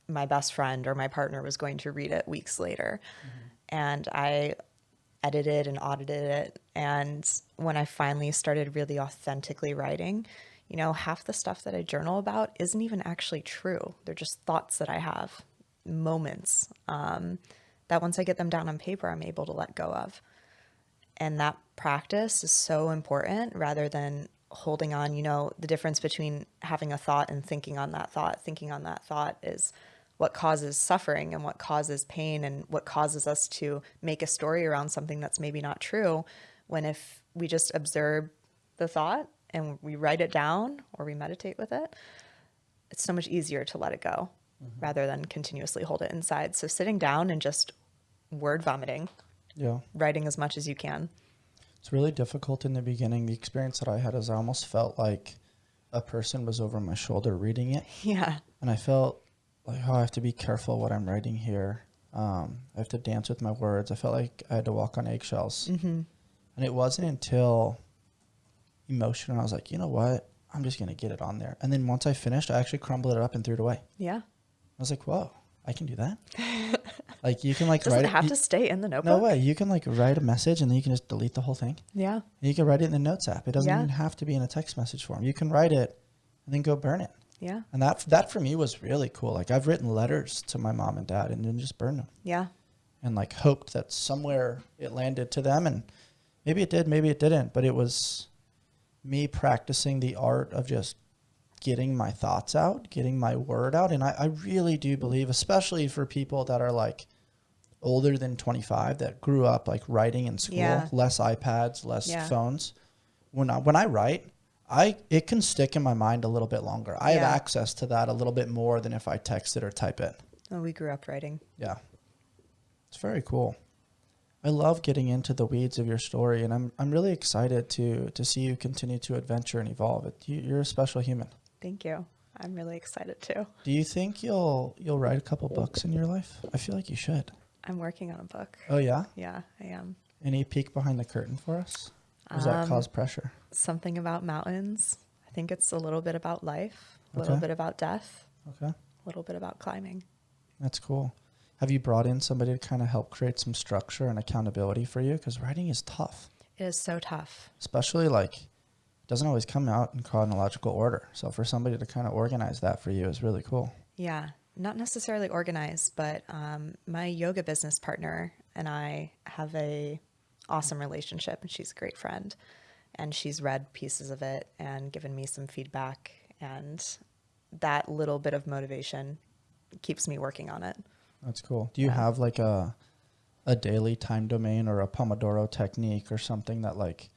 my best friend or my partner was going to read it weeks later. Mm-hmm. And I edited and audited it. And when I finally started really authentically writing, you know, half the stuff that I journal about isn't even actually true. They're just thoughts that I have, moments that once I get them down on paper, I'm able to let go of. And that practice is so important rather than holding on. You know, the difference between having a thought and thinking on that thought. Thinking on that thought is what causes suffering and what causes pain and what causes us to make a story around something that's maybe not true. When if we just observe the thought and we write it down or we meditate with it, it's so much easier to let it go rather than continuously hold it inside. So sitting down and just word vomiting, writing as much as you can. It's really difficult in the beginning. The experience that I had is I almost felt like a person was over my shoulder reading it. Yeah. And I felt like, oh, I have to be careful what I'm writing here. I have to dance with my words. I felt like I had to walk on eggshells. Mm-hmm. And it wasn't until emotional, I was like, you know what? I'm just going to get it on there. And then once I finished, I actually crumbled it up and threw it away. Yeah. I was like, whoa, I can do that. Like you can like Doesn't write it have to stay in the notebook? No way. You can like write a message and then you can just delete the whole thing. Yeah. And you can write it in the notes app. It doesn't even have to be in a text message form. You can write it and then go burn it. Yeah. And that for me was really cool. Like I've written letters to my mom and dad and then just burned them. Yeah. And like hoped that somewhere it landed to them, and maybe it did, maybe it didn't, but it was me practicing the art of just getting my thoughts out, getting my word out. And I really do believe, especially for people that are like older than 25 that grew up like writing in school, less iPads, less phones. When I write, it can stick in my mind a little bit longer. I have access to that a little bit more than if I text it or type it. Oh, we grew up writing. Yeah. It's very cool. I love getting into the weeds of your story, and I'm really excited to see you continue to adventure and evolve. You're a special human. Thank you. I'm really excited too. Do you think you'll write a couple books in your life? I feel like you should. I'm working on a book. Oh yeah? Yeah, I am. Any peek behind the curtain for us? Or does that cause pressure? Something about mountains. I think it's a little bit about life, a little bit about death, a little bit about climbing. That's cool. Have you brought in somebody to kind of help create some structure and accountability for you? Because writing is tough. It is so tough. Especially like, it doesn't always come out in chronological order. So for somebody to kind of organize that for you is really cool. Yeah, not necessarily organized, but my yoga business partner and I have a awesome relationship, and she's a great friend. And she's read pieces of it and given me some feedback. And that little bit of motivation keeps me working on it. That's cool. Do you have like a daily time domain or a Pomodoro technique or something that like,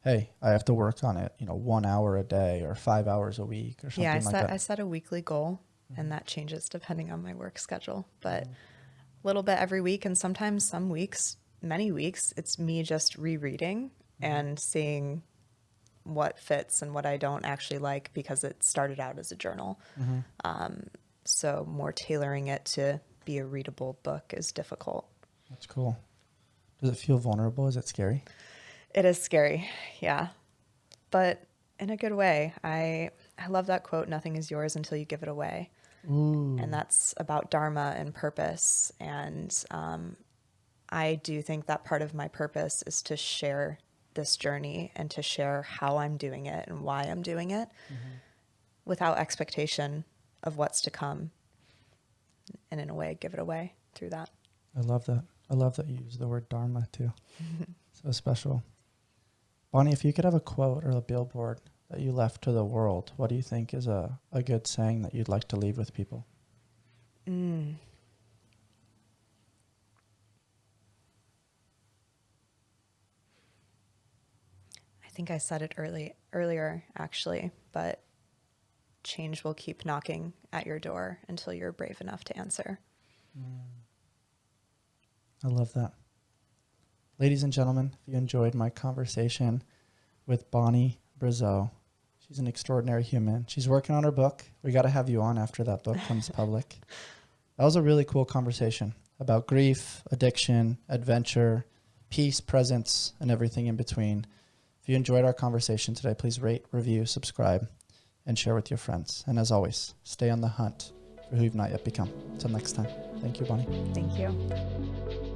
hey, I have to work on it, 1 hour a day or 5 hours a week or something like that? I set a weekly goal, and that changes depending on my work schedule, but a little bit every week. And sometimes some weeks, many weeks, it's me just rereading and seeing what fits and what I don't actually like, because it started out as a journal. So more tailoring it to be a readable book is difficult. That's cool. Does it feel vulnerable? Is it scary? It is scary, yeah, but in a good way. I love that quote, "Nothing is yours until you give it away." Ooh. And that's about dharma and purpose. And I do think that part of my purpose is to share this journey and to share how I'm doing it and why I'm doing it without expectation of what's to come. And in a way, give it away through that. I love that. I love that you use the word dharma too. So special. Bonnie, if you could have a quote or a billboard that you left to the world, what do you think is a good saying that you'd like to leave with people? I think I said it earlier, actually, but change will keep knocking at your door until you're brave enough to answer. I love that. Ladies and gentlemen, if you enjoyed my conversation with Bonnie Brazeau, she's an extraordinary human. She's working on her book. We got to have you on after that book comes public. That was a really cool conversation about grief, addiction, adventure, peace, presence, and everything in between. If you enjoyed our conversation today, please rate, review, subscribe, and share with your friends. And as always, stay on the hunt for who you've not yet become. Until next time. Thank you, Bonnie. Thank you.